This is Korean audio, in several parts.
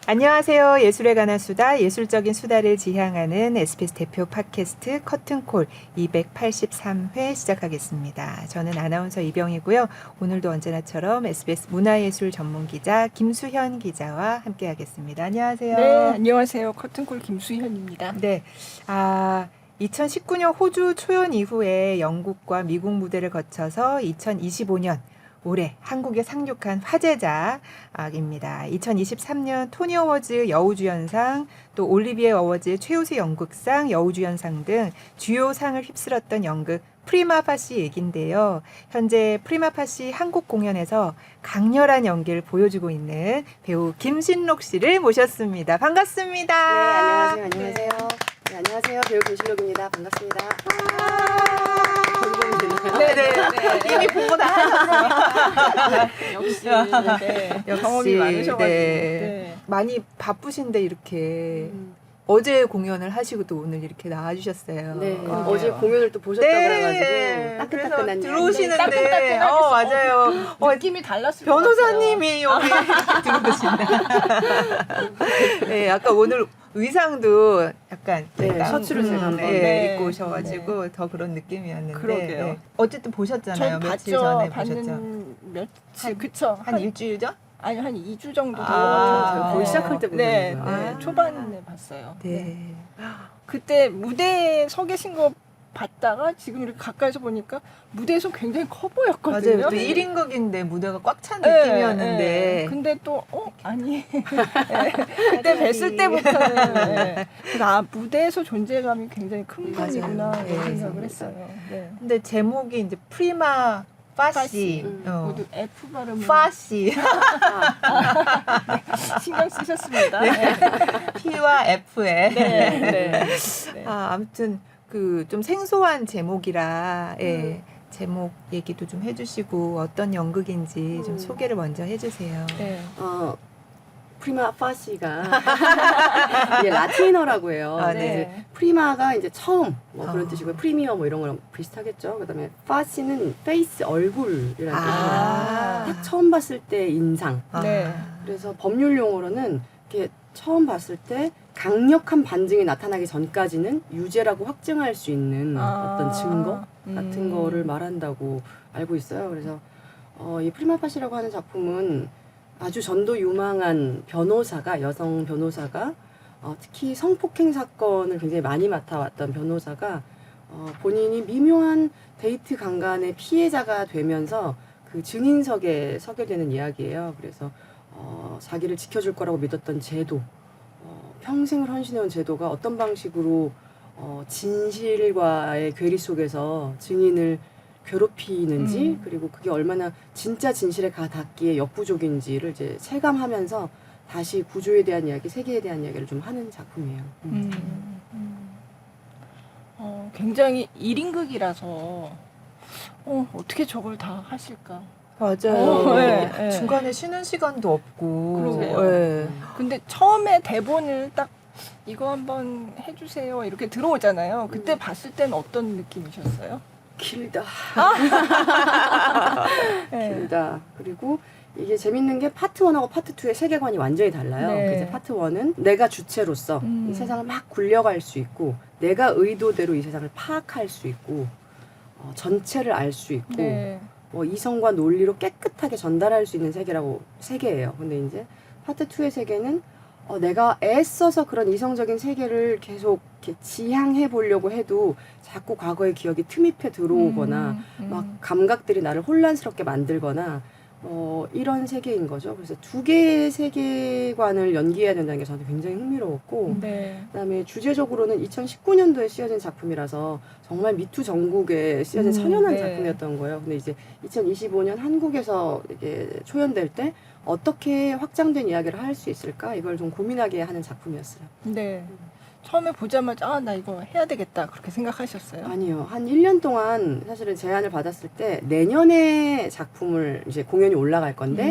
안녕하세요. 예술에 관한 수다, 예술적인 수다를 지향하는 SBS 대표 팟캐스트 커튼콜 283회 시작하겠습니다. 저는 아나운서 이병이고요. 오늘도 언제나처럼 SBS 문화예술 전문기자 김수현 기자와 함께하겠습니다. 안녕하세요. 네, 안녕하세요. 커튼콜 김수현입니다. 네, 2019년 호주 초연 이후에 영국과 미국 무대를 거쳐서 2025년 올해 한국에 상륙한 화제작입니다. 2023년 토니 어워즈 여우주연상, 또 올리비에 어워즈 최우수 연극상, 여우주연상 등 주요 상을 휩쓸었던 연극 프리마 파시 얘긴데요. 현재 프리마 파시 한국 공연에서 강렬한 연기를 보여주고 있는 배우 김신록 씨를 모셨습니다. 반갑습니다. 네, 안녕하세요. 네, 안녕하세요. 배우 김신록입니다. 반갑습니다. 네네. 이미 보고 나왔습니다. 역시 네, 경험이 많으셔가지고 네. 많이 바쁘신데 이렇게 어제 공연을 하시고 또 오늘 이렇게 나와주셨어요. 네, 어제 공연을 또 보셨다고 그래가지고 따끈따끈한 들어오시는데 따끈따끈하게 맞아요. 느낌이 달랐을 것 변호사님이 여기 들어오신다. 네, 아까 오늘 의상도 약간 셔츠를 제가 한번 입고 오셔가지고 더 그런 느낌이었는데. 그러게요. 네. 어쨌든 보셨잖아요. 전 며칠 전에 보셨죠. 봤는 며칠 그쵸? 한 일주일 전? 아니 한 2주 정도 된것 아, 같아요. 거의 시작할 때 네, 보셨는구나. 네, 초반에 봤어요. 네. 그때 무대에 서 계신 거 봤다가 지금 이렇게 가까이서 보니까 무대에서 굉장히 커 보였거든요. 맞아요. 또 1인극인데 무대가 꽉 찬 느낌이었는데. 네. 근데 또 아니 그때 뵀을 때부터는 그래서 무대에서 존재감이 굉장히 큰 맞아요. 분이구나 네. 이런 생각을 했어요. 네. 근데 제목이 이제 프리마 파시. 모두 F 발음을 파시. 신경 쓰셨습니다. P와 F에. 네. 네. 네. 아무튼 그 좀 생소한 제목이라 제목 얘기도 좀 해주시고 어떤 연극인지 좀 소개를 먼저 해주세요. 네. 프리마 파시가 이게 라틴어라고 해요. 아, 근데 네. 이제 프리마가 이제 처음 뭐 그런 뜻이고요. 프리미어 뭐 이런 거랑 비슷하겠죠. 그다음에 파시는 페이스 얼굴이라는 뜻이에요. 딱 처음 봤을 때 인상. 네. 그래서 법률 용어로는 이렇게 처음 봤을 때 강력한 반증이 나타나기 전까지는 유죄라고 확증할 수 있는 어떤 증거 같은 거를 말한다고 알고 있어요. 그래서 이 프리마파시라고 하는 작품은 아주 전도 유망한 변호사가, 여성 변호사가 특히 성폭행 사건을 굉장히 많이 맡아왔던 변호사가 본인이 미묘한 데이트 강간의 피해자가 되면서 그 증인석에 서게 되는 이야기예요. 그래서 자기를 지켜줄 거라고 믿었던 제도, 평생을 헌신해온 제도가 어떤 방식으로 진실과의 괴리 속에서 증인을 괴롭히는지 그리고 그게 얼마나 진짜 진실에 가닿기에 역부족인지를 이제 체감하면서 다시 구조에 대한 이야기, 세계에 대한 이야기를 좀 하는 작품이에요. 굉장히 1인극이라서 어떻게 저걸 다 하실까? 맞아요. 네. 중간에 쉬는 시간도 없고. 그러게요. 네. 근데 처음에 대본을 딱 이거 한번 해주세요 이렇게 들어오잖아요. 그때 봤을 때는 어떤 느낌이셨어요? 길다. 네. 길다. 그리고 이게 재밌는 게 파트 1하고 파트 2의 세계관이 완전히 달라요. 네. 그래서 파트 1은 내가 주체로서 이 세상을 막 굴려갈 수 있고 내가 의도대로 이 세상을 파악할 수 있고 전체를 알 수 있고 네. 이성과 논리로 깨끗하게 전달할 수 있는 세계예요. 근데 이제 파트 2의 세계는 내가 애써서 그런 이성적인 세계를 계속 이렇게 지향해 보려고 해도 자꾸 과거의 기억이 틈입해 들어오거나 막 감각들이 나를 혼란스럽게 만들거나 이런 세계인 거죠. 그래서 두 개의 세계관을 연기해야 된다는 게 저한테 굉장히 흥미로웠고 네. 그다음에 주제적으로는 2019년도에 쓰여진 작품이라서 정말 미투 전국에 쓰여진 선연한 네. 작품이었던 거예요. 근데 이제 2025년 한국에서 이게 초연될 때 어떻게 확장된 이야기를 할 수 있을까 이걸 좀 고민하게 하는 작품이었어요. 네. 처음에 보자마자 나 이거 해야 되겠다 그렇게 생각하셨어요? 아니요. 한 1년 동안 사실은 제안을 받았을 때 내년에 작품을 이제 공연이 올라갈 건데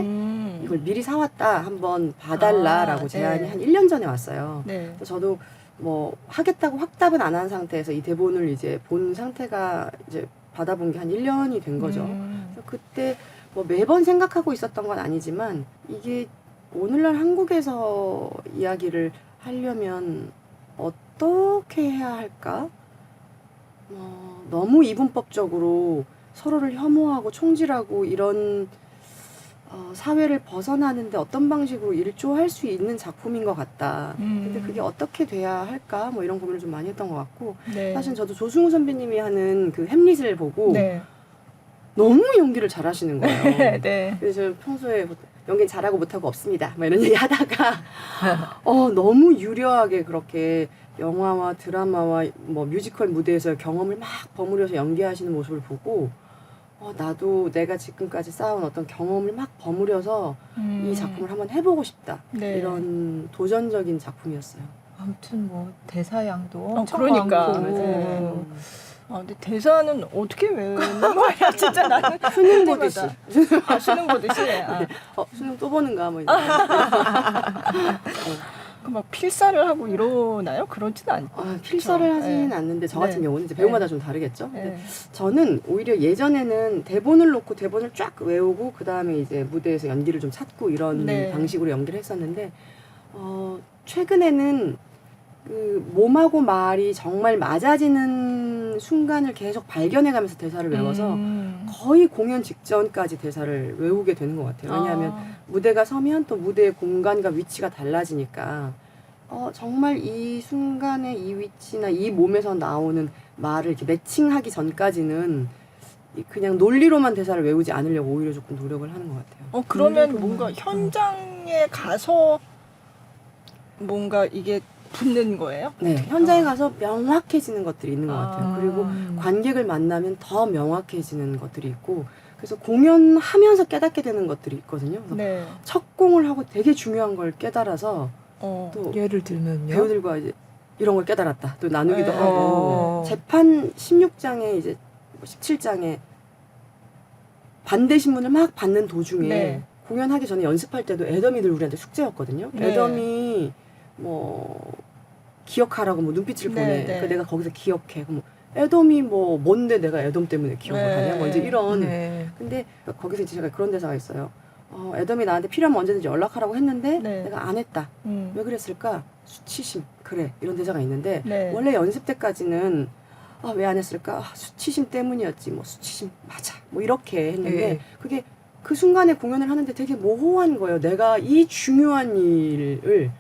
이걸 미리 사왔다 한번 봐달라라고 제안이 네. 한 1년 전에 왔어요. 네. 저도 뭐 하겠다고 확답은 안 한 상태에서 이 대본을 이제 본 상태가 이제 받아본 게 한 1년이 된 거죠. 그래서 그때 뭐 매번 생각하고 있었던 건 아니지만 이게 오늘날 한국에서 이야기를 하려면 어떻게 해야 할까? 너무 이분법적으로 서로를 혐오하고 총질하고 이런 사회를 벗어나는데 어떤 방식으로 일조할 수 있는 작품인 것 같다. 근데 그게 어떻게 돼야 할까? 뭐 이런 고민을 좀 많이 했던 것 같고 네. 사실 저도 조승우 선배님이 하는 그 햄릿을 보고 네. 너무 연기를 잘하시는 거예요. 네. 그래서 저 평소에 연기 잘하고 못하고 없습니다. 막 이런 얘기 하다가 너무 유려하게 그렇게 영화와 드라마와 뭐 뮤지컬 무대에서 경험을 막 버무려서 연기하시는 모습을 보고 나도 내가 지금까지 쌓아온 어떤 경험을 막 버무려서 이 작품을 한번 해보고 싶다. 네. 이런 도전적인 작품이었어요. 아무튼 뭐 대사량도 엄청 그러니까. 많고. 네. 근데 대사는 어떻게 외우는 거야? 진짜 나는 수능 보듯이. 수능 보듯이. 수능 또 보는가 뭐 이런. 막 필사를 하고 이러나요? 그러진 않죠. 필사를 하지는 네. 않는데 저 같은 네. 경우는 이제 배우마다 좀 다르겠죠. 네. 근데 저는 오히려 예전에는 대본을 놓고 대본을 쫙 외우고 그 다음에 이제 무대에서 연기를 좀 찾고 이런 네. 방식으로 연기를 했었는데 최근에는 그 몸하고 말이 정말 맞아지는 순간을 계속 발견해가면서 대사를 외워서 거의 공연 직전까지 대사를 외우게 되는 것 같아요. 왜냐하면 무대가 서면 또 무대의 공간과 위치가 달라지니까 정말 이 순간에 이 위치나 이 몸에서 나오는 말을 이렇게 매칭하기 전까지는 그냥 논리로만 대사를 외우지 않으려고 오히려 조금 노력을 하는 것 같아요. 그러면 뭔가 현장에 가서 뭔가 이게 붙는 거예요? 네, 현장에 가서 명확해지는 것들이 있는 것 같아요. 그리고 관객을 만나면 더 명확해지는 것들이 있고, 그래서 공연하면서 깨닫게 되는 것들이 있거든요. 그래서 네. 첫 공을 하고 되게 중요한 걸 깨달아서 또 예를 들면요. 배우들과 이제 이런 걸 깨달았다 또 나누기도 네. 하고 재판 16장에 이제 17장에 반대 신문을 막 받는 도중에 네. 공연하기 전에 연습할 때도 애덤이들 우리한테 숙제였거든요. 네. 애덤이 뭐 기억하라고 뭐 눈빛을 네, 보내. 네. 그러니까 내가 거기서 기억해. 그럼 애덤이 뭐 뭔데 내가 애덤 때문에 기억을 네. 하냐. 뭐 이제 이런. 네. 근데 거기서 이제 제가 그런 대사가 있어요. 애덤이 나한테 필요하면 언제든지 연락하라고 했는데 네. 내가 안 했다. 왜 그랬을까? 수치심. 그래. 이런 대사가 있는데 네. 원래 연습 때까지는 왜 안 했을까? 수치심 때문이었지. 뭐 수치심 맞아. 뭐 이렇게 했는데 네. 그게 그 순간에 공연을 하는데 되게 모호한 거예요. 내가 이 중요한 일을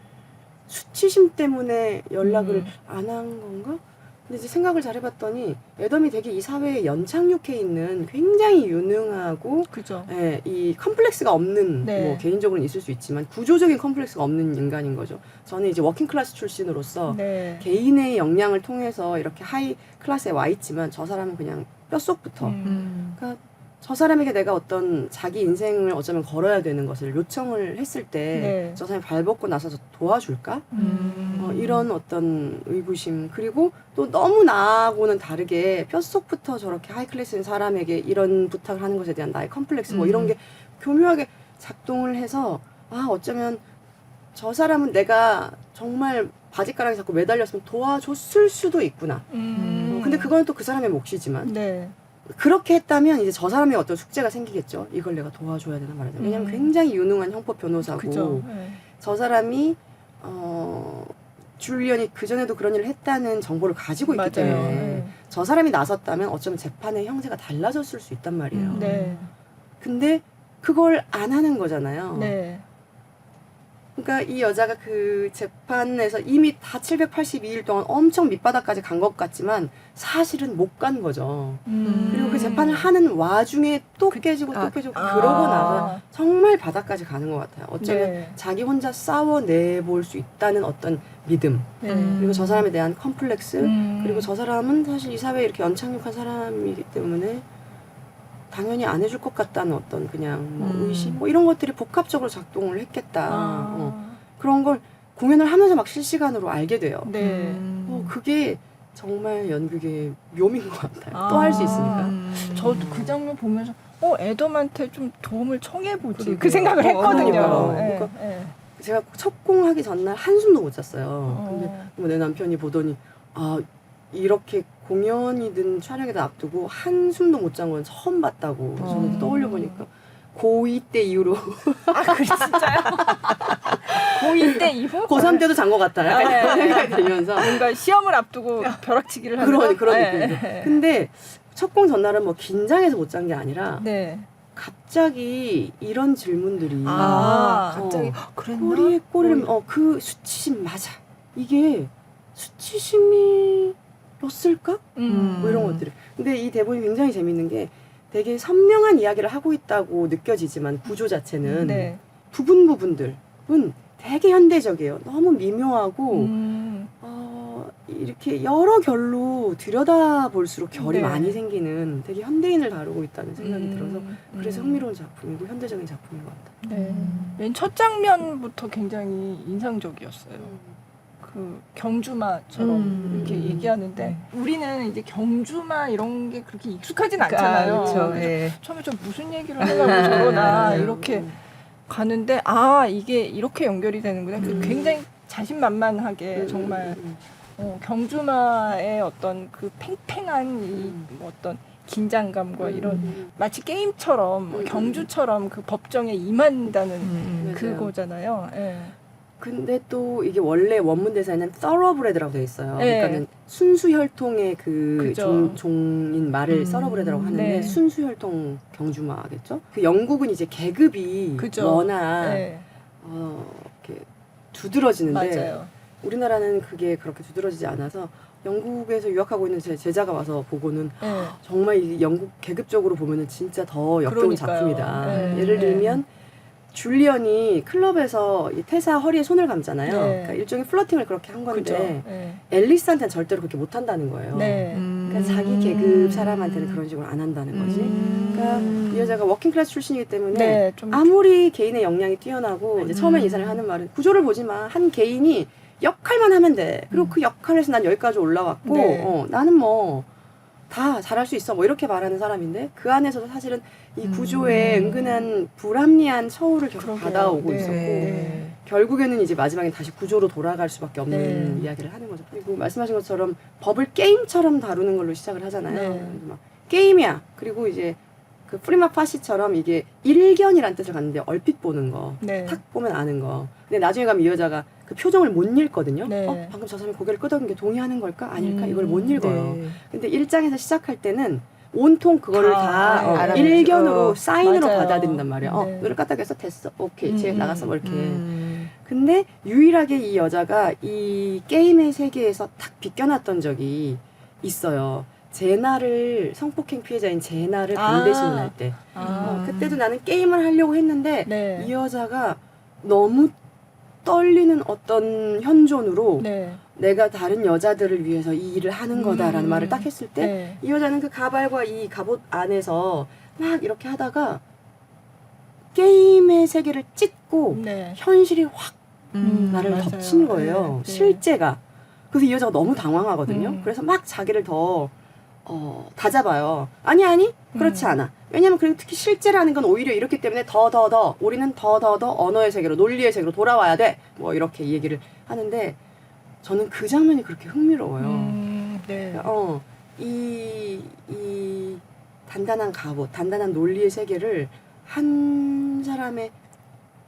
수치심 때문에 연락을 안 한 건가? 근데 이제 생각을 잘 해봤더니 애덤이 되게 이 사회에 연착륙해 있는 굉장히 유능하고 그죠. 예, 이 컴플렉스가 없는 네. 뭐 개인적으로는 있을 수 있지만 구조적인 컴플렉스가 없는 인간인 거죠. 저는 이제 워킹 클래스 출신으로서 네. 개인의 역량을 통해서 이렇게 하이 클래스에 와 있지만 저 사람은 그냥 뼈속부터 그러니까 저 사람에게 내가 어떤 자기 인생을 어쩌면 걸어야 되는 것을 요청을 했을 때 저 네. 사람이 발벗고 나서서 도와줄까? 이런 어떤 의구심 그리고 또 너무 나하고는 다르게 뼛속부터 저렇게 하이클래스인 사람에게 이런 부탁을 하는 것에 대한 나의 컴플렉스 뭐 이런 게 교묘하게 작동을 해서 어쩌면 저 사람은 내가 정말 바지가랑이 자꾸 매달렸으면 도와줬을 수도 있구나. 근데 그건 또 그 사람의 몫이지만 네. 그렇게 했다면 이제 저 사람의 어떤 숙제가 생기겠죠. 이걸 내가 도와줘야 되나 말이야. 왜냐면 굉장히 유능한 형법 변호사고 그죠. 네. 저 사람이 줄리언이 그전에도 그런 일을 했다는 정보를 가지고 있기 맞아요. 때문에 네. 저 사람이 나섰다면 어쩌면 재판의 형세가 달라졌을 수 있단 말이에요. 네. 근데 그걸 안 하는 거잖아요. 네. 그러니까 이 여자가 그 재판에서 이미 다 782일 동안 엄청 밑바닥까지 간 것 같지만 사실은 못 간 거죠. 그리고 그 재판을 하는 와중에 또 깨지고 또 깨지고 그러고 나서 정말 바닥까지 가는 것 같아요. 어쩌면 네. 자기 혼자 싸워내볼 수 있다는 어떤 믿음 네. 그리고 저 사람에 대한 컴플렉스 그리고 저 사람은 사실 이 사회에 이렇게 연착륙한 사람이기 때문에 당연히 안 해줄 것 같다는 어떤 그냥 뭐 의심 뭐 이런 것들이 복합적으로 작동을 했겠다. 그런 걸 공연을 하면서 막 실시간으로 알게 돼요. 네. 그게 정말 연극의 묘미인 것 같아요. 또 할 수 있으니까. 저도 그 장면 보면서 애덤한테 좀 도움을 청해보지 그러게요. 그 생각을 했거든요. 그러니까요. 네. 그러니까 네. 제가 첫 공하기 전날 한숨도 못 잤어요. 근데 뭐 내 남편이 보더니 이렇게 공연이든 촬영이든 앞두고 한숨도 못 잔 건 처음 봤다고 저는 떠올려 보니까 고2 때 이후로 아, 그래 진짜요? 고2 때 이후? 고3 때도 잔 것 같다. 약간 네. 이런 생각이 들면서 뭔가 시험을 앞두고 벼락치기를 하는 그런 네. 느낌. 근데 첫 공 전날은 뭐 긴장해서 못 잔 게 아니라 네. 갑자기 이런 질문들이 갑자기 그랬나? 꼬리를 그 수치심 맞아. 이게 수치심이었을까? 뭐 이런 것들이. 근데 이 대본이 굉장히 재밌는 게 되게 선명한 이야기를 하고 있다고 느껴지지만 구조 자체는 네. 부분들은 되게 현대적이에요. 너무 미묘하고 이렇게 여러 결로 들여다볼수록 결이 네. 많이 생기는 되게 현대인을 다루고 있다는 생각이 들어서 그래서 흥미로운 작품이고 현대적인 작품인 것 같아요. 네. 맨 첫 장면부터 굉장히 인상적이었어요. 그 경주마처럼 이렇게 얘기하는데 우리는 이제 경주마 이런 게 그렇게 익숙하진 않잖아요. 그렇죠. 그래서 예. 처음에 좀 무슨 얘기를 하려고 저러나 이렇게 가는데 이게 이렇게 연결이 되는구나. 굉장히 자신만만하게 정말 경주마의 어떤 그 팽팽한 이 어떤 긴장감과 이런 마치 게임처럼 경주처럼 그 법정에 임한다는 그거잖아요. 예. 근데 또 이게 원래 원문 대사에는 thoroughbred라고 되어 있어요. 네. 그러니까는 순수혈통의 그 그죠. 종인 말을 thoroughbred라고 하는데 네. 순수혈통 경주마겠죠. 그 영국은 이제 계급이 그죠. 워낙 네. 이렇게 두드러지는데 맞아요. 우리나라는 그게 그렇게 두드러지지 않아서 영국에서 유학하고 있는 제 제자가 와서 보고는 네. 정말 이 영국 계급적으로 보면은 진짜 더 역겨운 그러니까요. 작품이다. 네. 예를 네. 들면 줄리언이 클럽에서 이 테사 허리에 손을 감잖아요. 네. 그러니까 일종의 플러팅을 그렇게 한 그죠. 건데 네. 앨리스한테는 절대로 그렇게 못 한다는 거예요. 네. 그러니까 자기 계급 사람한테는 그런 식으로 안 한다는 거지. 그러니까 이 여자가 워킹 클래스 출신이기 때문에 네, 좀 아무리 개인의 역량이 뛰어나고 이제 처음에 이 사람이 하는 말은 구조를 보지 마. 한 개인이 역할만 하면 돼. 그리고 그 역할에서 난 여기까지 올라왔고 네. 나는 뭐 다 잘할 수 있어. 뭐 이렇게 말하는 사람인데 그 안에서도 사실은 이 구조에 은근한 불합리한 처우를 계속 그러게요. 받아오고 네. 있었고 네. 결국에는 이제 마지막에 다시 구조로 돌아갈 수밖에 없는 네. 이야기를 하는 거죠. 그리고 말씀하신 것처럼 법을 게임처럼 다루는 걸로 시작을 하잖아요. 네. 그래서 막 게임이야. 그리고 이제 그 프리마 파시처럼 이게 일견이란 뜻을 갖는데 얼핏 보는 거. 네. 탁 보면 아는 거. 근데 나중에 가면 이 여자가 그 표정을 못 읽거든요. 네. 방금 저 사람이 고개를 끄덕인 게 동의하는 걸까? 아닐까? 이걸 못 읽어요. 네. 근데 1장에서 시작할 때는 온통 그거를 다 알아보죠. 일견으로 사인으로 맞아요. 받아들인단 말이에요. 네. 눈을 까딱해서 됐어. 오케이. 쟤 나갔어. 뭐 이렇게. 근데 유일하게 이 여자가 이 게임의 세계에서 탁 비껴났던 적이 있어요. 제나를 성폭행 피해자인 제나를 반대 신문할 때. 그때도 나는 게임을 하려고 했는데 네. 이 여자가 너무 떨리는 어떤 현존으로 네. 내가 다른 여자들을 위해서 이 일을 하는 거다라는 말을 딱 했을 때 이 네. 여자는 그 가발과 이 갑옷 안에서 막 이렇게 하다가 게임의 세계를 찢고 네. 현실이 확 나를 맞아요. 덮친 거예요. 네. 실제가. 그래서 이 여자가 너무 당황하거든요. 음. 그래서 막 자기를 더 다잡아요. 아니 그렇지 않아. 왜냐면 그리고 특히 실제라는 건 오히려 이렇기 때문에 더 우리는 더 언어의 세계로 논리의 세계로 돌아와야 돼. 뭐 이렇게 이 얘기를 하는데 저는 그 장면이 그렇게 흥미로워요. 네. 그러니까, 이 단단한 갑옷, 단단한 논리의 세계를 한 사람의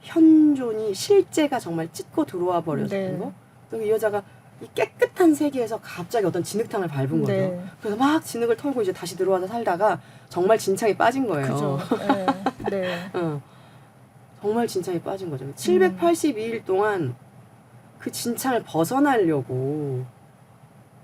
현존이 실제가 정말 찢고 들어와 버렸던 네. 거. 그래서 이 여자가 이 깨끗한 세계에서 갑자기 어떤 진흙탕을 밟은 거죠. 네. 그래서 막 진흙을 털고 이제 다시 들어와서 살다가 정말 진창에 빠진 거예요. 그죠. 네. 네. 정말 진창에 빠진 거죠. 782일 동안 그 진창을 벗어나려고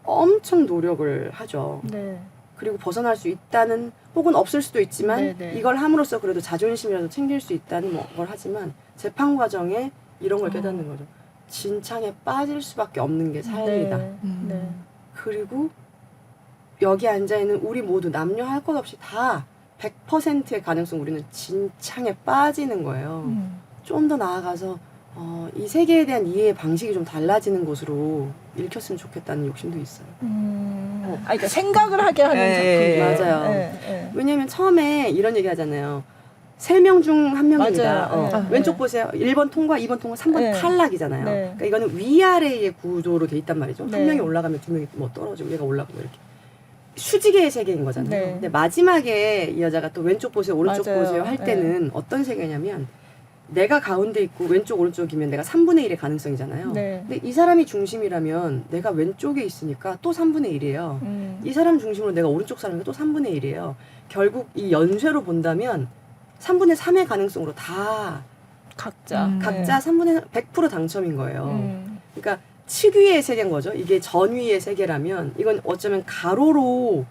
엄청 노력을 하죠. 네. 그리고 벗어날 수 있다는 혹은 없을 수도 있지만 네네. 이걸 함으로써 그래도 자존심이라도 챙길 수 있다는 걸 하지만 재판 과정에 이런 걸 깨닫는 거죠. 진창에 빠질 수밖에 없는 게 삶이다. 네. 네. 그리고 여기 앉아있는 우리 모두 남녀 할 것 없이 다 100%의 가능성 우리는 진창에 빠지는 거예요. 좀 더 나아가서 이 세계에 대한 이해의 방식이 좀 달라지는 곳으로 읽혔으면 좋겠다는 욕심도 있어요. 그러니까 생각을 하게 하는 네, 작품. 맞아요. 네. 왜냐하면 처음에 이런 얘기 하잖아요. 3명 중 1명입니다. 맞아요. 왼쪽 보세요. 1번 통과, 2번 통과, 3번 네. 탈락이잖아요. 네. 그러니까 이거는 위아래의 구조로 돼 있단 말이죠. 네. 한 명이 올라가면 두 명이 뭐 떨어지고 얘가 올라가고 이렇게. 수직의 세계인 거잖아요. 네. 근데 마지막에 이 여자가 또 왼쪽 보세요, 오른쪽 맞아요. 보세요 할 때는 어떤 세계냐면 내가 가운데 있고 왼쪽 오른쪽이면 내가 3분의 1의 가능성이잖아요. 네. 근데 이 사람이 중심이라면 내가 왼쪽에 있으니까 또 3분의 1이에요. 이 사람 중심으로 내가 오른쪽 사람이니까 또 3분의 1이에요. 결국 이 연쇄로 본다면 3분의 3의 가능성으로 다 각자. 각자 3분의 100% 당첨인 거예요. 그러니까 측위의 세계인 거죠. 이게 전위의 세계라면 이건 어쩌면 가로로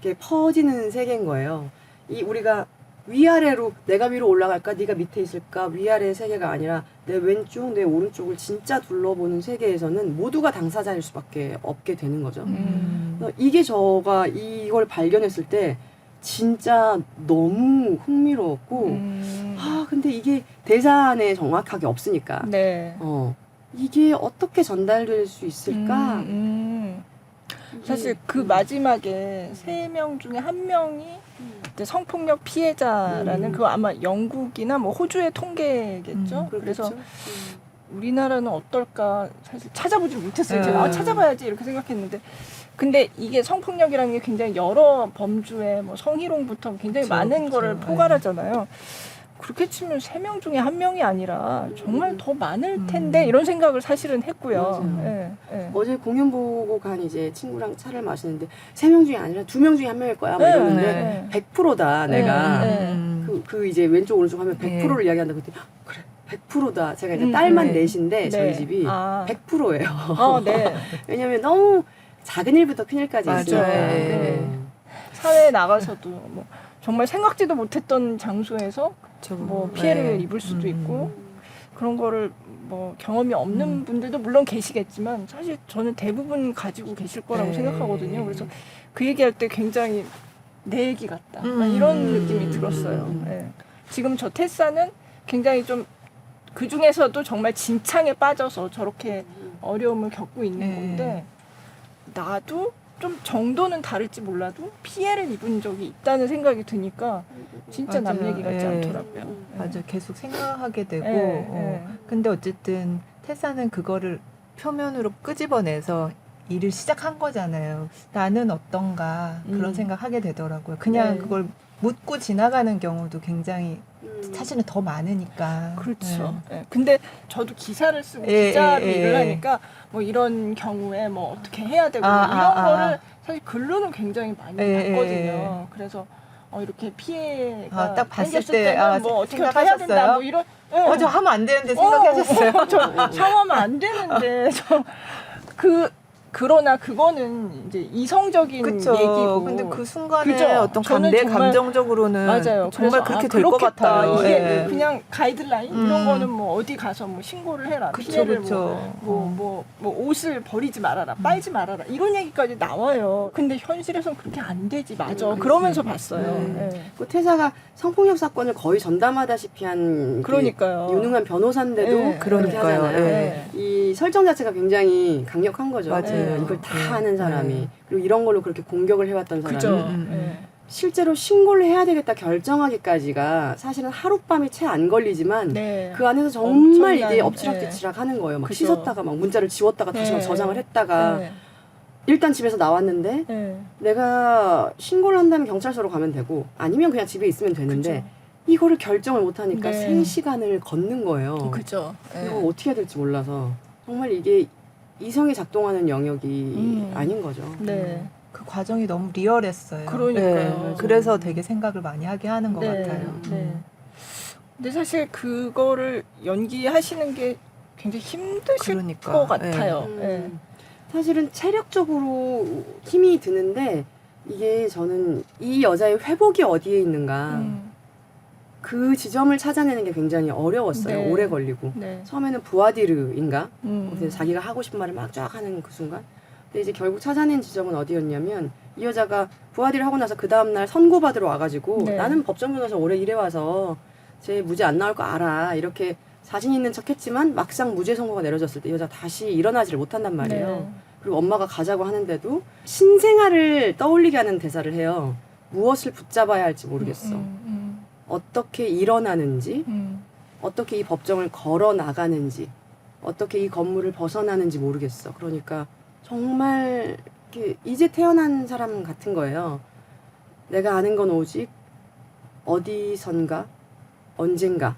이렇게 퍼지는 세계인 거예요. 이 우리가 위아래로 내가 위로 올라갈까 네가 밑에 있을까 위아래의 세계가 아니라 내 왼쪽 내 오른쪽을 진짜 둘러보는 세계에서는 모두가 당사자일 수밖에 없게 되는 거죠. 그래서 이게 제가 이걸 발견했을 때 진짜 너무 흥미로웠고 아 근데 이게 대사 안에 정확하게 없으니까 네. 이게 어떻게 전달될 수 있을까? 사실 그 마지막에 3명 중에 1명이 성폭력 피해자라는 그거 아마 영국이나 뭐 호주의 통계겠죠. 그래서 우리나라는 어떨까 사실 찾아보지 못했어요. 제가 찾아봐야지 이렇게 생각했는데 근데 이게 성폭력이라는 게 굉장히 여러 범주의 뭐 성희롱부터 굉장히 많은 거를 포괄하잖아요. 그렇게 치면 3명 중에 1명이 아니라 정말 더 많을 텐데 이런 생각을 사실은 했고요. 예, 예. 어제 공연 보고 간 이제 친구랑 차를 마시는데 3명 중에 아니라 2명 중에 1명일 거야. 막 이러는데 100%다 내가 그 이제 왼쪽 오른쪽 하면 100%를 이야기한다고 했더니 그래 100%다. 제가 이제 딸만 넷인데 저희 집이 100%예요. 네. 왜냐면 너무 작은 일부터 큰 일까지 맞아요. 있으니까. 네. 사회에 나가서도 뭐 정말 생각지도 못했던 장소에서 뭐 피해를 입을 수도 있고 그런 거를 뭐 경험이 없는 분들도 물론 계시겠지만 사실 저는 대부분 가지고 계실 거라고 생각하거든요. 그래서 그 얘기할 때 굉장히 내 얘기 같다 이런 느낌이 들었어요. 예. 지금 저 테사는 굉장히 좀 그 중에서도 정말 진창에 빠져서 저렇게 어려움을 겪고 있는 건데 나도 좀 정도는 다를지 몰라도 피해를 입은 적이 있다는 생각이 드니까 진짜 남 맞아요. 얘기 같지 않더라고요. 맞아, 계속 생각하게 되고. 근데 어쨌든 테사는 그거를 표면으로 끄집어내서 일을 시작한 거잖아요. 나는 어떤가 그런 생각하게 되더라고요. 그냥 그걸 묻고 지나가는 경우도 굉장히 사실은 더 많으니까. 그렇죠. 근데 저도 기사를 쓰고 기자로 일을 하니까 뭐 이런 경우에 뭐 어떻게 해야 되고 이런 거를 사실 글로는 굉장히 많이 봤거든요. 그래서 이렇게 피해가 딱 봤을 생겼을 때 때는 뭐 어떻게 해야 된다 뭐 이런 저 하면 안 되는데 생각하셨어요? 저 샤워하면 안 되는데 그러나 그거는 이제 이성적인 그쵸. 얘기고. 근데 그 순간에 그죠? 어떤 감정적으로는 맞아요. 정말 그래서 그렇게 될 것 그렇겠다. 같아요. 이게 그냥 가이드라인 이런 거는 뭐 어디 가서 뭐 신고를 해라. 피해를 뭐 옷을 버리지 말아라. 빨지 말아라. 이런 얘기까지 나와요. 근데 현실에서는 그렇게 안 되지. 맞아. 그러면서 봤어요. 그 태사가 성폭력 사건을 거의 전담하다시피 한 그러니까요. 유능한 변호사인데도 그렇게 하잖아요. 이 설정 자체가 굉장히 강력한 거죠. 맞아요. 이걸 다 아는 사람이 그리고 이런 걸로 그렇게 공격을 해왔던 사람이 그죠. 실제로 신고를 해야 되겠다 결정하기까지가 사실은 하룻밤이 채 안 걸리지만 그 안에서 정말 이게 엎치락뒤치락 하는 거예요. 막 씻었다가 막 문자를 지웠다가 다시 막 저장을 했다가 일단 집에서 나왔는데 내가 신고를 한다면 경찰서로 가면 되고 아니면 그냥 집에 있으면 되는데 이거를 결정을 못하니까 3시간을 걷는 거예요. 그죠. 이거 어떻게 해야 될지 몰라서 정말 이게 이성이 작동하는 영역이 아닌 거죠. 그 과정이 너무 리얼했어요. 그러니까요. 그래서 되게 생각을 많이 하게 하는 것 같아요. 근데 사실 그거를 연기하시는 게 굉장히 힘드실 것 같아요. 사실은 체력적으로 힘이 드는데 이게 저는 이 여자의 회복이 어디에 있는가 그 지점을 찾아내는 게 굉장히 어려웠어요. 오래 걸리고 처음에는 부아디르인가 그래서 자기가 하고 싶은 말을 막 쫙 하는 그 순간 근데 이제 결국 찾아낸 지점은 어디였냐면 이 여자가 부하디를 하고 나서 그 다음날 선고받으러 와가지고 나는 법정 변호사 오래 일해와서 제 무죄 안 나올 거 알아 이렇게 자신 있는 척 했지만 막상 무죄 선고가 내려졌을 때 이 여자 다시 일어나지를 못한단 말이에요. 그리고 엄마가 가자고 하는데도 신생아를 떠올리게 하는 대사를 해요. 무엇을 붙잡아야 할지 모르겠어. 어떻게 일어나는지 어떻게 이 법정을 걸어 나가는지 어떻게 이 건물을 벗어나는지 모르겠어. 그러니까 정말 이렇게 이제 태어난 사람 같은 거예요. 내가 아는 건 오직 어디선가 언젠가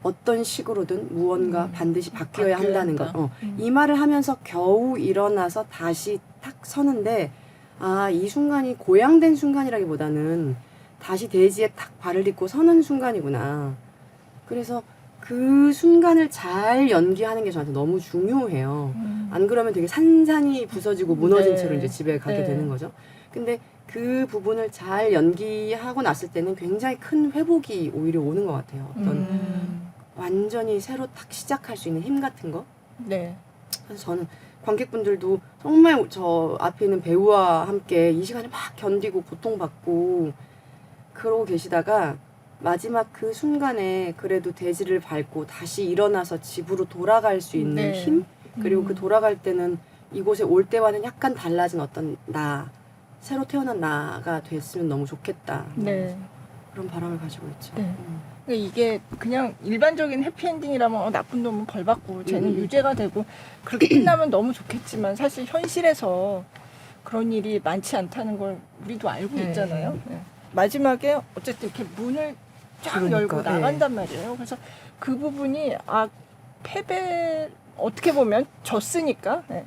어떤 식으로든 무언가 반드시 바뀌어야 한다는 것. 이 말을 하면서 겨우 일어나서 다시 탁 서는데 이 순간이 고양된 순간이라기보다는 다시 대지에 탁 발을 딛고 서는 순간이구나. 그래서 그 순간을 잘 연기하는 게 저한테 너무 중요해요. 안 그러면 되게 산산이 부서지고 무너진 채로 이제 집에 가게 되는 거죠. 근데 그 부분을 잘 연기하고 났을 때는 굉장히 큰 회복이 오히려 오는 것 같아요. 어떤 완전히 새로 탁 시작할 수 있는 힘 같은 거. 네. 그래서 저는 관객분들도 정말 저 앞에 있는 배우와 함께 이 시간을 막 견디고 고통받고 그러고 계시다가 마지막 그 순간에 그래도 대지를 밟고 다시 일어나서 집으로 돌아갈 수 있는 네. 힘? 그리고 그 돌아갈 때는 이곳에 올 때와는 약간 달라진 어떤 나, 새로 태어난 나가 됐으면 너무 좋겠다. 네. 그런 바람을 가지고 있죠. 네. 그러니까 이게 그냥 일반적인 해피엔딩이라면 나쁜 놈은 벌 받고 쟤는 유죄가 되고 그렇게 끝나면 너무 좋겠지만 사실 현실에서 그런 일이 많지 않다는 걸 우리도 알고 네. 있잖아요. 네. 마지막에 어쨌든 이렇게 문을 쫙 그러니까, 열고 나간단 말이에요. 그래서 그 부분이 패배 어떻게 보면 졌으니까. 네.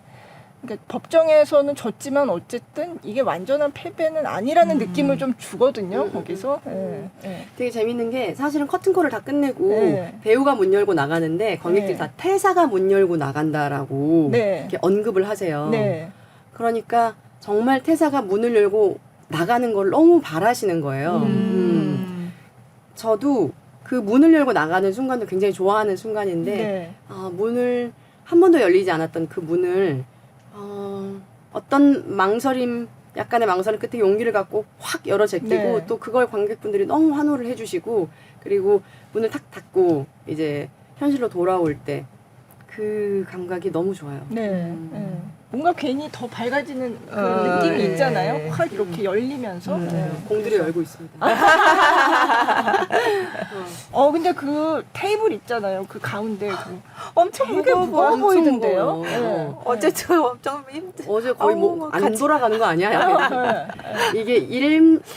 그러니까 법정에서는 졌지만 어쨌든 이게 완전한 패배는 아니라는 느낌을 좀 주거든요. 거기서. 네. 네. 되게 재밌는 게 사실은 커튼콜을 다 끝내고 네. 배우가 문 열고 나가는데 관객들이 네. 다 태사가 문 열고 나간다라고 네. 이렇게 언급을 하세요. 네. 그러니까 정말 태사가 문을 열고 나가는 걸 너무 바라시는 거예요. 저도 그 문을 열고 나가는 순간도 굉장히 좋아하는 순간인데 네. 문을 한 번도 열리지 않았던 그 문을 어떤 약간의 망설임 끝에 용기를 갖고 확 열어 제끼고 네. 또 그걸 관객분들이 너무 환호를 해주시고 그리고 문을 탁 닫고 이제 현실로 돌아올 때 그 감각이 너무 좋아요. 네. 네. 뭔가 괜히 더 밝아지는 그 느낌이 네. 있잖아요. 확 이렇게 열리면서. 네. 공들여 열고 있습니다. 근데 그 테이블 있잖아요. 그 가운데 엄청 되게 무거워 엄청 보이던데요. 무거워요. 네. 어쨌든 엄청 힘들. 어제 거의 안 돌아가는 거 아니야? 약간. 네. 이게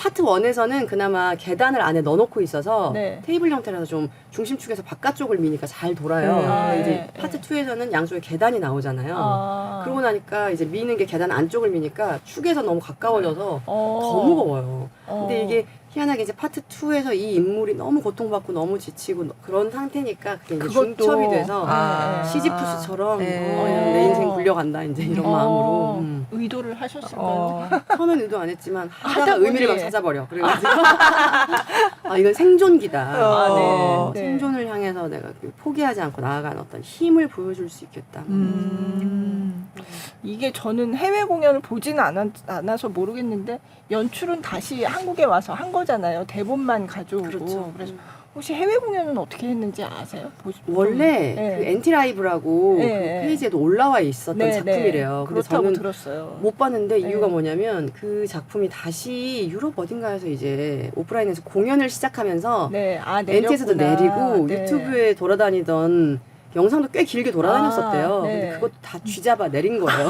파트 1에서는 그나마 계단을 안에 넣어놓고 있어서 네. 테이블 형태라서 좀 중심축에서 바깥쪽을 미니까 잘 돌아요. 네. 이제 네. 파트 2에서는 양쪽에 계단이 나오잖아요. 그러고 나니까 이제 미는 게 계단 안쪽을 미니까 축에서 너무 가까워져서 더 무거워요. 근데 이게 희한하게 이제 파트 2에서 이 인물이 너무 고통받고 너무 지치고 그런 상태니까 그게 이제 중첩이 돼서 시지프스처럼 내 인생 굴려간다 이제 이런 마음으로 의도를 하셨을까요? 처음엔 의도 안 했지만 하다가 하다 보니. 의미를 막 찾아버려. 그래가지고 이건 생존기다. 네. 생존을 향해서 내가 포기하지 않고 나아가는 어떤 힘을 보여줄 수 있겠다. 이게 저는 해외 공연을 보지는 않아서 모르겠는데 연출은 다시 한국에 와서 한 거잖아요. 대본만 가져오고. 그렇죠. 그래서 혹시 해외 공연은 어떻게 했는지 아세요? 원래 네. 그 엔티라이브라고 네. 그 페이지에도 올라와 있었던 네, 작품이래요. 근데 그렇다고 저는 들었어요. 못 봤는데 네. 이유가 뭐냐면 그 작품이 다시 유럽 어딘가에서 이제 오프라인에서 공연을 시작하면서 네, NT에서도 내렸구나. 내리고 네. 유튜브에 돌아다니던 영상도 꽤 길게 돌아다녔었대요. 네. 근데 그것도 다 쥐잡아 내린 거예요.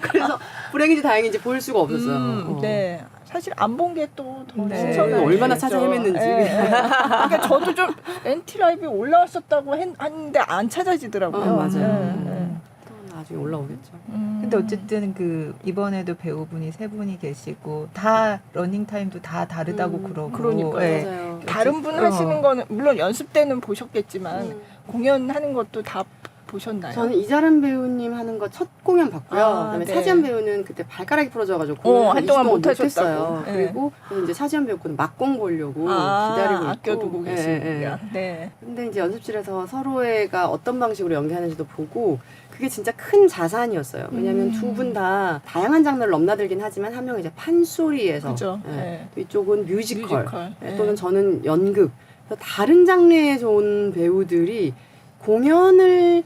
그래서 불행인지 다행인지 볼 수가 없었어요. 네. 사실 안 본 게 또 더 네. 신선하죠. 얼마나 찾아 헤맸는지. 그러니까 저도 좀 엔티라이브에 올라왔었다고 했는데 안 찾아지더라고요. 맞아요. 또 나중에 올라오겠죠. 근데 어쨌든 그 이번에도 배우분이 세 분이 계시고 다 러닝 타임도 다 다르다고 그러고. 그러니까요. 예. 맞아요. 다른 분 하시는 거는 물론 연습 때는 보셨겠지만 공연하는 것도 다 보셨나요? 저는 이자람 배우님 하는 거 첫 공연 봤고요. 그다음에 네. 사지연 배우는 그때 발가락이 부러져가지고 공연을 한동안 20분 못 못했어요. 하셨다고. 네. 그리고 이제 사지연 배우 거는 막공 보려고 기다리고 있고. 아껴두고 예, 계시군요. 예. 네. 근데 이제 연습실에서 서로가 어떤 방식으로 연기하는지도 보고 그게 진짜 큰 자산이었어요. 왜냐하면 두 분 다 다양한 장르를 넘나들긴 하지만 한 명은 이제 판소리에서 그죠. 예. 네. 또 이쪽은 뮤지컬, 네. 또는 저는 연극. 그래서 다른 장르에서 온 배우들이 공연을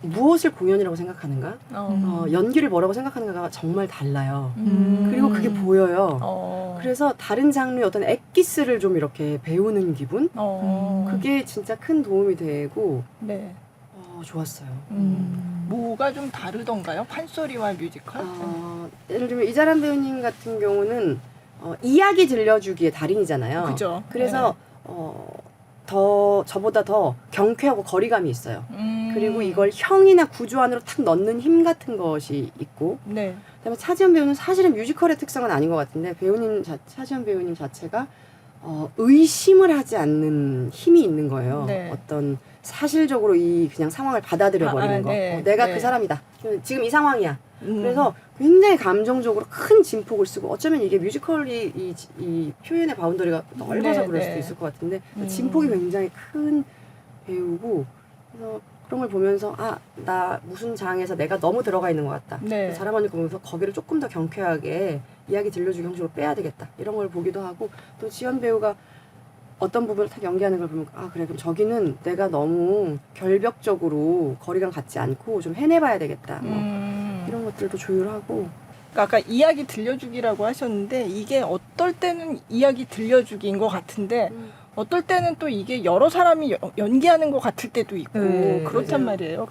무엇을 공연이라고 생각하는가? 연기를 뭐라고 생각하는가가 정말 달라요. 그리고 그게 보여요. 그래서 다른 장르의 어떤 엑기스를 좀 이렇게 배우는 기분? 그게 진짜 큰 도움이 되고 네. 좋았어요. 뭐가 좀 다르던가요? 판소리와 뮤지컬? 예를 들면 이자람 배우님 같은 경우는 이야기 들려주기의 달인이잖아요. 그죠. 그래서 더 저보다 더 경쾌하고 거리감이 있어요. 그리고 이걸 형이나 구조 안으로 탁 넣는 힘 같은 것이 있고, 네. 그다음에 차지연 배우는 사실은 뮤지컬의 특성은 아닌 것 같은데 차지연 배우님 자체가 의심을 하지 않는 힘이 있는 거예요. 네. 어떤 사실적으로 이 그냥 상황을 받아들여 버리는 거. 네. 내가 네. 그 사람이다. 지금 이 상황이야. 그래서 굉장히 감정적으로 큰 진폭을 쓰고, 어쩌면 이게 뮤지컬이 이 표현의 바운더리가 넓어서 네, 그럴 네. 수도 있을 것 같은데 진폭이 굉장히 큰 배우고, 그래서 그런 걸 보면서 나 무슨 장에서 내가 너무 들어가 있는 것 같다. 네. 자라머니 보면서 거기를 조금 더 경쾌하게 이야기 들려주기 형식으로 빼야 되겠다. 이런 걸 보기도 하고, 또 지연 배우가 어떤 부분을 딱 연기하는 걸 보면 그래, 그럼 저기는 내가 너무 결벽적으로 거리감 갖지 않고 좀 해내봐야 되겠다. 이런 것들도 조율하고. 그러니까 아까 이야기 들려주기라고 하셨는데 이게 어떨 때는 이야기 들려주기인 것 같은데 어떨 때는 또 이게 여러 사람이 연기하는 것 같을 때도 있고 그렇단 맞아요. 말이에요.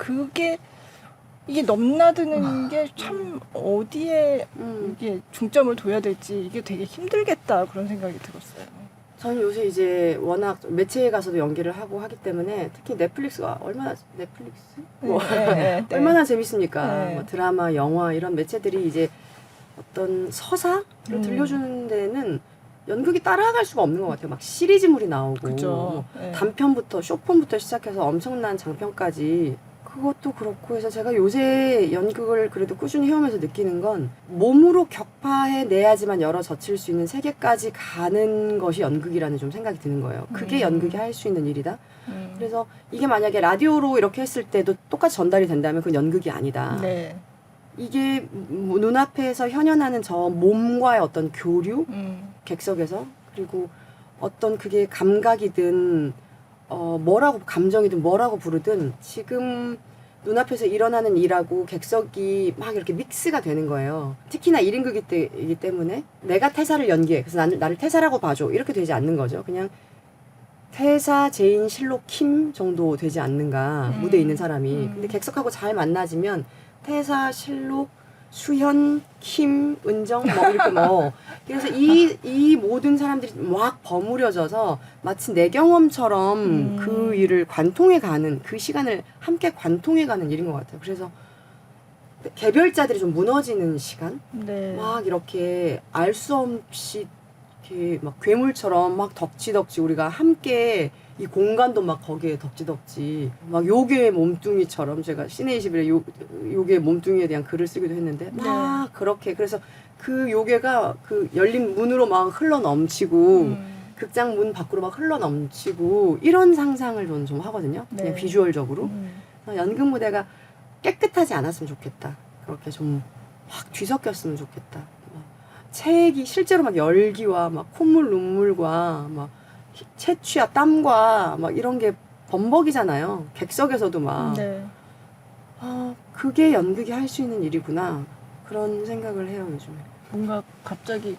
이게 넘나드는 게 참 어디에 이게 중점을 둬야 될지 이게 되게 힘들겠다 그런 생각이 들었어요. 저는 요새 이제 워낙 매체에 가서도 연기를 하고 하기 때문에, 특히 넷플릭스가 네. 얼마나 재밌습니까? 네. 뭐 드라마, 영화 이런 매체들이 이제 어떤 서사를 들려주는 데는 연극이 따라갈 수가 없는 것 같아요. 막 시리즈물이 나오고 그죠. 뭐 네. 단편부터 쇼폰부터 시작해서 엄청난 장편까지, 그것도 그렇고 해서 제가 요새 연극을 그래도 꾸준히 해오면서 느끼는 건 몸으로 격파해내야지만 열어젖힐 수 있는 세계까지 가는 것이 연극이라는 좀 생각이 드는 거예요. 그게 연극이 할 수 있는 일이다. 그래서 이게 만약에 라디오로 이렇게 했을 때도 똑같이 전달이 된다면 그건 연극이 아니다. 네. 이게 눈앞에서 현현하는 저 몸과의 어떤 교류, 객석에서, 그리고 어떤 그게 감각이든 뭐라고 감정이든 뭐라고 부르든 지금 눈앞에서 일어나는 일하고 객석이 막 이렇게 믹스가 되는 거예요. 특히나 1인극이기 때문에 내가 태사를 연기해. 그래서 나를 태사라고 봐줘. 이렇게 되지 않는 거죠. 그냥 태사, 제인, 실록, 킴 정도 되지 않는가. 무대에 있는 사람이. 근데 객석하고 잘 만나지면 태사, 실록, 수현, 킴, 은정 뭐 이렇게 뭐 그래서 이 모든 사람들이 막 버무려져서 마치 내 경험처럼 그 일을 관통해가는, 그 시간을 함께 관통해가는 일인 것 같아요. 그래서 개별자들이 좀 무너지는 시간, 네. 막 이렇게 알 수 없이 이렇게 막 괴물처럼 막 덕지덕지 우리가 함께 이 공간도 막 거기에 덕지덕지 막 요괴의 몸뚱이처럼, 제가 시네21의 요괴의 몸뚱이에 대한 글을 쓰기도 했는데 막 그렇게, 그래서 그 요괴가 그 열린 문으로 막 흘러 넘치고 극장 문 밖으로 막 흘러 넘치고 이런 상상을 저는 좀 하거든요. 그냥 네. 비주얼적으로. 연극 무대가 깨끗하지 않았으면 좋겠다. 그렇게 좀 확 뒤섞였으면 좋겠다. 체액이 실제로 막 열기와 막 콧물 눈물과 막 채취와 땀과 막 이런 게 범벅이잖아요. 객석에서도 막. 네. 그게 연극이 할 수 있는 일이구나. 그런 생각을 해요, 요즘에. 뭔가 갑자기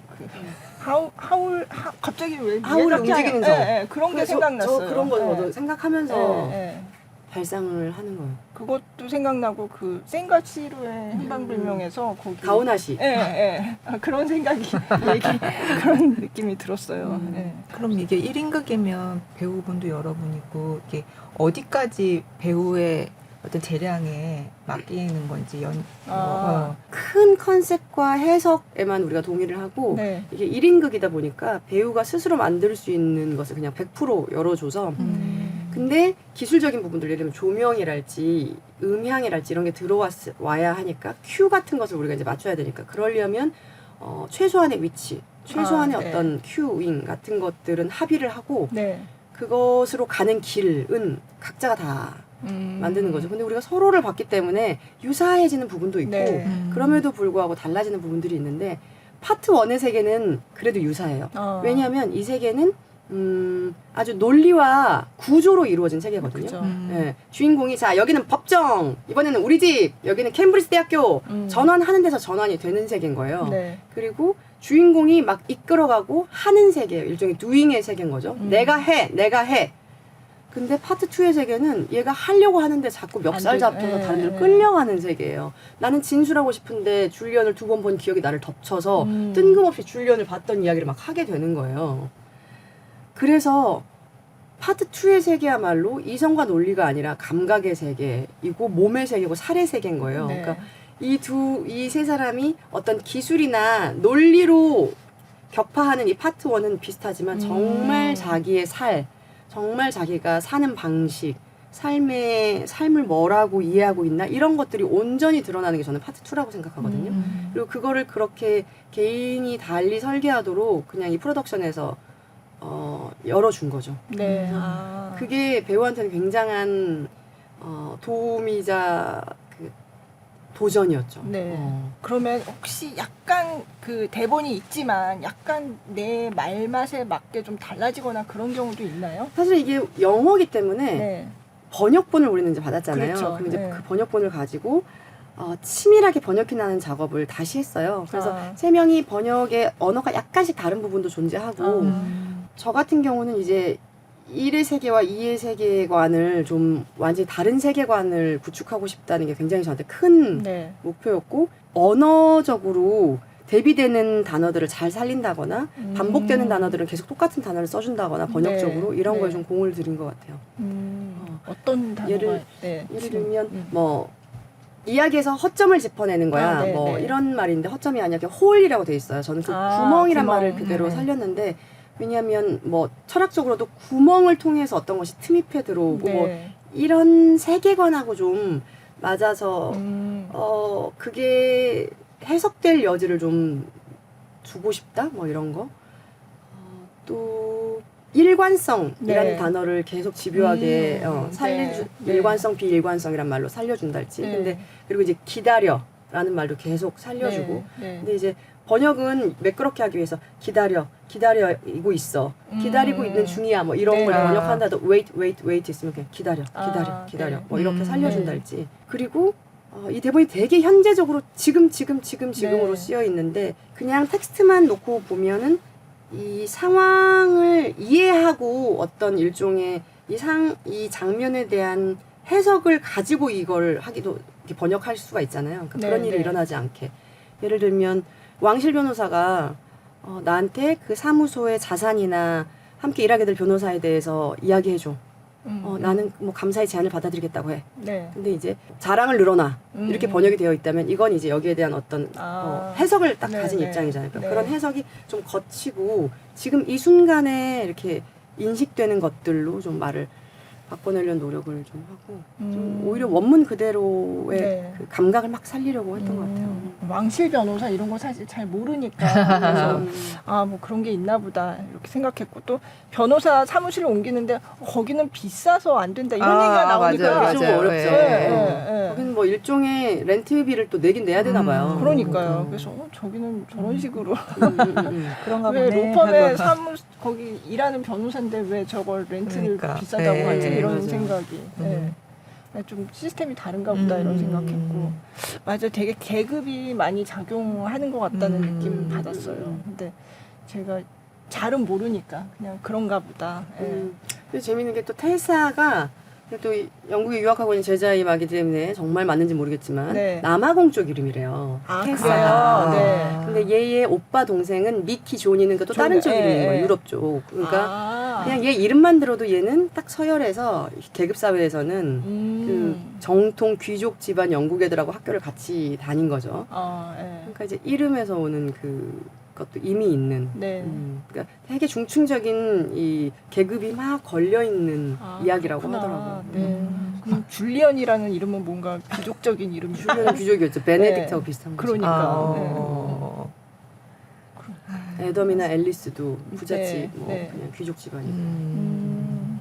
갑자기 왜 하울을 움직이는 성. 네, 그런 게 생각났어요. 저 그런 거 저도 네. 생각하면서 네. 발상을 하는 거예요. 그것도 생각나고 그 생가치루의 행방불명에서 거기 가오나 씨. 그런 생각이 그런 느낌이 들었어요. 네. 그럼 이게 1인극이면 배우분도 여러분이고 이게 어디까지 배우의 어떤 재량에 맡기는 건지 큰 컨셉과 해석에만 우리가 동의를 하고 네. 이게 1인극이다 보니까 배우가 스스로 만들 수 있는 것을 그냥 100% 열어줘서 근데 기술적인 부분들, 예를 들면 조명이랄지 음향이랄지 이런 게 들어와야 하니까 큐 같은 것을 우리가 이제 맞춰야 되니까, 그러려면 최소한의 위치, 최소한의 네. 어떤 큐잉 같은 것들은 합의를 하고 네. 그것으로 가는 길은 각자가 다 만드는 거죠. 근데 우리가 서로를 봤기 때문에 유사해지는 부분도 있고 네. 그럼에도 불구하고 달라지는 부분들이 있는데 파트 1의 세계는 그래도 유사해요. 왜냐하면 이 세계는 아주 논리와 구조로 이루어진 세계거든요. 그죠. 예, 주인공이 자 여기는 법정, 이번에는 우리 집, 여기는 캠브리지 대학교 전환하는 데서 전환이 되는 세계인 거예요. 네. 그리고 주인공이 막 이끌어가고 하는 세계예요. 일종의 doing의 세계인 거죠. 내가 해. 근데 파트 2의 세계는 얘가 하려고 하는데 자꾸 멱살 잡혀서 다른 데로 끌려가는 세계예요. 나는 진술하고 싶은데 줄리언을 2번 본 기억이 나를 덮쳐서 뜬금없이 줄리언을 봤던 이야기를 막 하게 되는 거예요. 그래서 파트 2의 세계야말로 이성과 논리가 아니라 감각의 세계이고 몸의 세계고 살의 세계인 거예요. 네. 그러니까 이 세 사람이 어떤 기술이나 논리로 격파하는 이 파트 1은 비슷하지만 정말 자기의 정말 자기가 사는 방식, 삶을 뭐라고 이해하고 있나 이런 것들이 온전히 드러나는 게 저는 파트 2라고 생각하거든요. 그리고 그거를 그렇게 개인이 달리 설계하도록 그냥 이 프로덕션에서 열어준 거죠. 네. 그게 배우한테는 굉장한 도움이자 그 도전이었죠. 네. 그러면 혹시 약간 그 대본이 있지만 약간 내 말맛에 맞게 좀 달라지거나 그런 경우도 있나요? 사실 이게 영어기 때문에 네. 번역본을 우리는 이제 받았잖아요. 그렇죠. 그럼 이제 네. 그 번역본을 가지고 치밀하게 번역해나는 작업을 다시 했어요. 그래서 세 명이 번역의 언어가 약간씩 다른 부분도 존재하고 저 같은 경우는 이제 1의 세계와 2의 세계관을 좀 완전히 다른 세계관을 구축하고 싶다는 게 굉장히 저한테 큰 네. 목표였고 언어적으로 대비되는 단어들을 잘 살린다거나 반복되는 단어들은 계속 똑같은 단어를 써준다거나 번역적으로 네. 이런 거에 네. 좀 공을 들인 것 같아요. 어떤 단어가 예를 네. 들면 뭐 이야기에서 허점을 짚어내는 거야. 네, 뭐 네. 이런 말인데 허점이 아니라 그냥 홀이라고 돼 있어요. 저는 그 구멍이란 구멍. 말을 그대로 네. 살렸는데 왜냐하면 뭐 철학적으로도 구멍을 통해서 어떤 것이 틈입해 들어오고 뭐 네. 이런 세계관하고 좀 맞아서 그게 해석될 여지를 좀 주고 싶다 뭐 이런 거. 또 일관성이라는 네. 단어를 계속 집요하게 살려주 네. 일관성 비일관성이란 말로 살려준달지. 네. 근데 그리고 이제 기다려라는 말도 계속 살려주고. 네. 근데 이제 번역은 매끄럽게 하기 위해서 기다리고 있어. 기다리고 있는 중이야. 뭐 이런 네. 걸 번역한다도 wait 있으면 그냥 기다려. 기다려. 네. 뭐 이렇게 살려준달지. 그리고 이 대본이 되게 현재적으로 지금으로 네. 쓰여 있는데 그냥 텍스트만 놓고 보면은 이 상황을 이해하고 어떤 일종의 이 장면에 대한 해석을 가지고 이걸 하기도 이렇게 번역할 수가 있잖아요. 그러니까 네, 그런 일이 네. 일어나지 않게. 예를 들면 왕실 변호사가 나한테 그 사무소의 자산이나 함께 일하게 될 변호사에 대해서 이야기해줘. 나는 뭐 감사의 제안을 받아들이겠다고 해. 네. 근데 이제 자랑을 늘어놔. 이렇게 번역이 되어 있다면 이건 이제 여기에 대한 어떤 해석을 딱 네, 가진 네. 입장이잖아요. 그러니까 네. 그런 해석이 좀 거치고 지금 이 순간에 이렇게 인식되는 것들로 좀 말을 바꿔내려는 노력을 좀 하고 좀 오히려 원문 그대로의 네. 그 감각을 막 살리려고 했던 것 같아요. 왕실 변호사 이런 거 사실 잘 모르니까 그래서 뭐 그런 게 있나 보다 이렇게 생각했고 또 변호사 사무실을 옮기는데 거기는 비싸서 안 된다 이런 얘기가 나오니까 맞아요. 좀 어렵죠. 네. 거기는 뭐 일종의 렌트비를 또 내긴 내야 되나 봐요. 그러니까요. 그래서 저기는 저런 식으로 그런가 왜 보네. 로펌에 거기 일하는 변호사인데 왜 저걸 렌트를 그러니까. 비싸다고 네, 하지 이런 맞아요. 생각이 좀 시스템이 다른가 보다 이런 생각했고 맞아 되게 계급이 많이 작용하는 것 같다는 느낌 받았어요. 근데 제가 잘은 모르니까 그냥 그런가 보다. 근데 재밌는 게 또 테사가 또 영국에 유학하고 있는 제자이기 때문에 정말 맞는지 모르겠지만 네. 남아공 쪽 이름이래요. 그래요? 테사가. 네. 근데 얘의 오빠 동생은 미키 존이는 또 다른 쪽 이름인 거예요. 유럽 쪽. 그러니까 그냥 얘 이름만 들어도 얘는 딱 서열에서 계급 사회에서는 그 정통 귀족 집안 영국 애들하고 학교를 같이 다닌 거죠. 그러니까 이제 이름에서 오는 그것도 이미 있는. 네. 그러니까 되게 중층적인 이 계급이 막 걸려 있는 이야기라고 그렇구나. 하더라고요. 네. 그럼 줄리언이라는 이름은 뭔가 귀족적인 이름이죠. 줄리언은 귀족이었죠. 베네딕트하고 비슷한 거죠. 그러니까. 애덤이나 앨리스도 부잣집 네. 그냥 귀족 집안이고.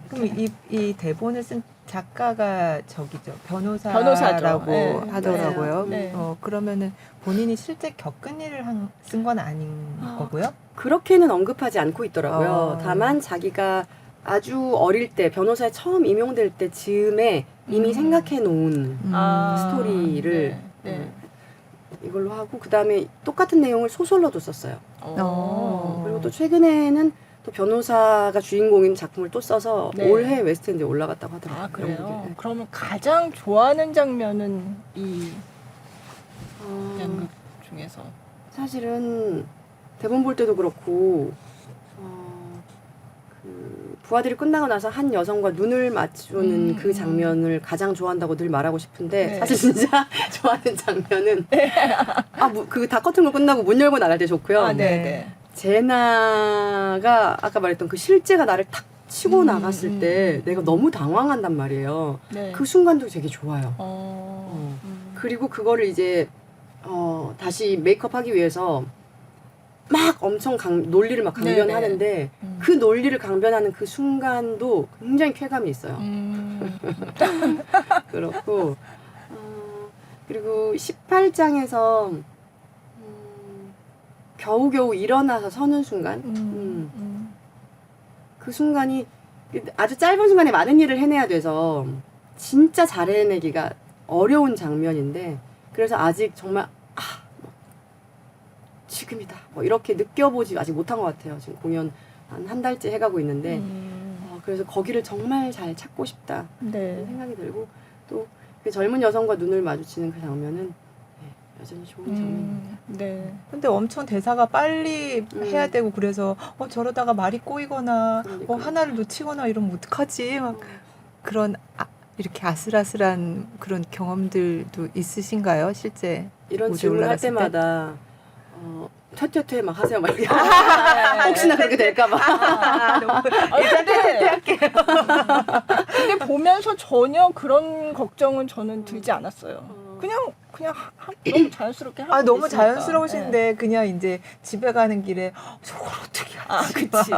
그럼 이 대본을 쓴 작가가 저기죠 변호사라고 변호사죠. 네. 하더라고요. 네. 그러면은 본인이 실제 겪은 일을 쓴 건 아닌 거고요. 그렇게는 언급하지 않고 있더라고요. 다만 자기가 아주 어릴 때 변호사에 처음 임용될 때 즈음에 이미 생각해 놓은 스토리를 이걸로 하고 그 다음에 똑같은 내용을 소설로도 썼어요. 그리고 또 최근에는 또 변호사가 주인공인 작품을 또 써서 네. 올해 웨스트엔드에 올라갔다고 하더라고요. 아 그래요? 영국에. 네. 그러면 가장 좋아하는 장면은 이 연극 중에서 사실은 대본 볼 때도 그렇고 그 부하들이 끝나고 나서 한 여성과 눈을 맞추는 그 장면을 가장 좋아한다고 늘 말하고 싶은데 네. 사실 진짜 좋아하는 장면은 그 다 커튼 걸 끝나고 문 열고 나갈 때 좋고요. 아, 네. 제나가 아까 말했던 그 실제가 나를 탁 치고 나갔을 때 내가 너무 당황한단 말이에요. 네. 그 순간도 되게 좋아요. 어. 그리고 그거를 이제 다시 메이크업 하기 위해서 막 엄청 논리를 막 강변하는데 그 논리를 강변하는 그 순간도 굉장히 쾌감이 있어요. 그렇고 그리고 18장에서 겨우겨우 일어나서 서는 순간 그 순간이 아주 짧은 순간에 많은 일을 해내야 돼서 진짜 잘 해내기가 어려운 장면인데 그래서 아직 정말 지금이다 뭐 이렇게 느껴보지 아직 못한 것 같아요. 지금 공연 한 달째 해가고 있는데 그래서 거기를 정말 잘 찾고 싶다 네. 생각이 들고 또 그 젊은 여성과 눈을 마주치는 그 장면은 여전히 좋은 장면입니다. 네. 근데 엄청 대사가 빨리 해야 되고 그래서 저러다가 말이 꼬이거나 그러니까요. 하나를 놓치거나 이러면 어떡하지? 막 그런 이렇게 아슬아슬한 그런 경험들도 있으신가요? 실제 이런 무대 질문을 할 올라갔을 때? 때마다 퇴퇴퇴 막 하세요 막 이렇게 혹시나 그렇게 될까봐 근데 보면서 전혀 그런 걱정은 저는 들지 않았어요. 그냥 너무 자연스럽게 하고 너무 있으니까. 자연스러우신데 그냥 이제 집에 가는 길에 저걸 어떻게 하지? 그치.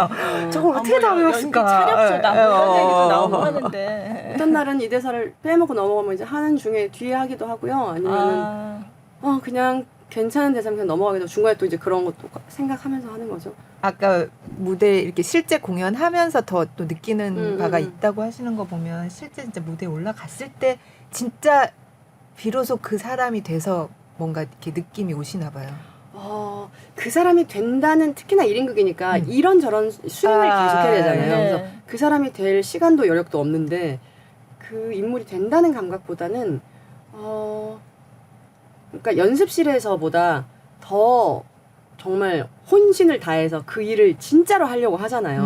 저걸 어떻게 다 외웠을까? 차력소 나무 이런 얘기도 나오고 하는데 어떤 날은 이 대사를 빼먹고 넘어가면 이제 하는 중에 뒤에 하기도 하고요 아니면은 그냥 괜찮은 대사면 그냥 넘어가기도 중간에 또 이제 그런 것도 생각하면서 하는 거죠. 아까 무대 이렇게 실제 공연하면서 더 또 느끼는 바가 있다고 하시는 거 보면 실제 진짜 무대에 올라갔을 때 진짜 비로소 그 사람이 돼서 뭔가 이렇게 느낌이 오시나 봐요. 그 사람이 된다는 특히나 1인극이니까 이런저런 스윙을 계속해야 되잖아요. 네. 그래서 그 사람이 될 시간도 여력도 없는데 그 인물이 된다는 감각보다는 그러니까 연습실에서보다 더 정말 혼신을 다해서 그 일을 진짜로 하려고 하잖아요.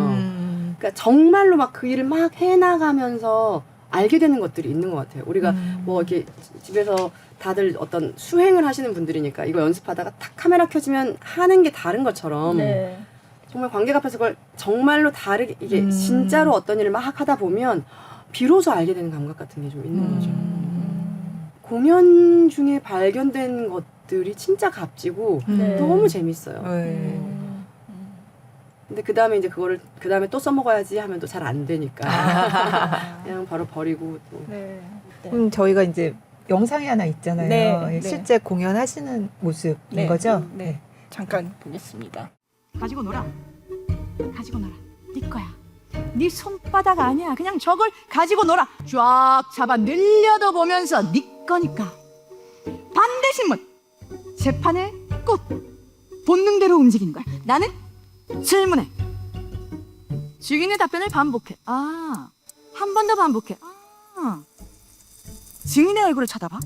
그러니까 정말로 막 그 일을 막 해나가면서 알게 되는 것들이 있는 것 같아요. 우리가 뭐 이렇게 집에서 다들 어떤 수행을 하시는 분들이니까 이거 연습하다가 탁 카메라 켜지면 하는 게 다른 것처럼 네. 정말 관객 앞에서 그걸 정말로 다르게 이게 진짜로 어떤 일을 막 하다 보면 비로소 알게 되는 감각 같은 게 좀 있는 거죠. 공연 중에 발견된 것들이 진짜 값지고 너무 재밌어요. 근데 그 다음에 이제 그거를 그 다음에 또 써먹어야지 하면 또 잘 안 되니까 그냥 바로 버리고 또. 네. 저희가 이제 영상이 하나 있잖아요. 네. 실제 공연하시는 모습인 네. 거죠? 네. 잠깐 보겠습니다. 가지고 놀아. 가지고 놀아. 네 거야. 네 손바닥 아니야. 그냥 저걸 가지고 놀아. 쫙 잡아 늘려도 보면서 네 거니까. 반대신문. 재판을 꼭 본능대로 움직이는 거야. 나는 질문해. 증인의 답변을 반복해. 한 번 더 반복해. 증인의 얼굴을 쳐다봐.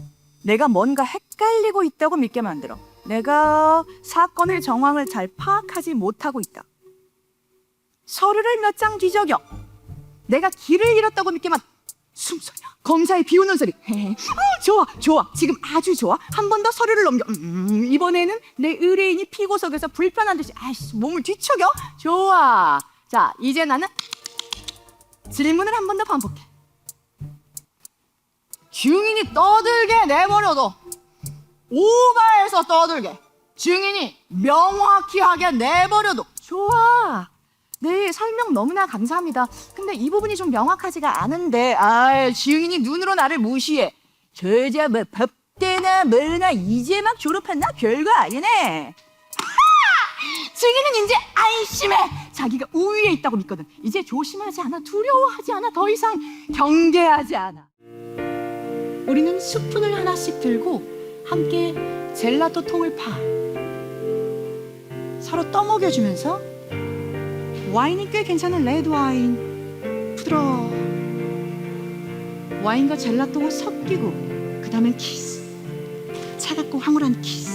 내가 뭔가 헷갈리고 있다고 믿게 만들어. 내가 사건의 정황을 잘 파악하지 못하고 있다. 서류를 몇 장 뒤적여. 내가 길을 잃었다고 믿게 숨소리야. 검사의 비웃는 소리. 좋아, 좋아. 지금 아주 좋아. 한 번 더 서류를 넘겨. 이번에는 내 의뢰인이 피고석에서 불편한 듯이 몸을 뒤척여. 좋아. 자, 이제 나는 질문을 한 번 더 반복해. 증인이 떠들게 내버려둬. 오바해서 떠들게. 증인이 명확히 하게 내버려둬. 좋아. 네, 설명 너무나 감사합니다. 근데 이 부분이 좀 명확하지가 않은데, 증인이 눈으로 나를 무시해. 저자 뭐 법대나 뭐나 이제 막 졸업했나? 별거 아니네. 증인은 이제 안심해. 자기가 우위에 있다고 믿거든. 이제 조심하지 않아. 두려워하지 않아. 더 이상 경계하지 않아. 우리는 스푼을 하나씩 들고 함께 젤라또 통을 파. 서로 떠먹여주면서 와인이 꽤 괜찮은 레드 와인. 부드러워. 와인과 젤라또가 섞이고 그 다음엔 키스. 차갑고 황홀한 키스.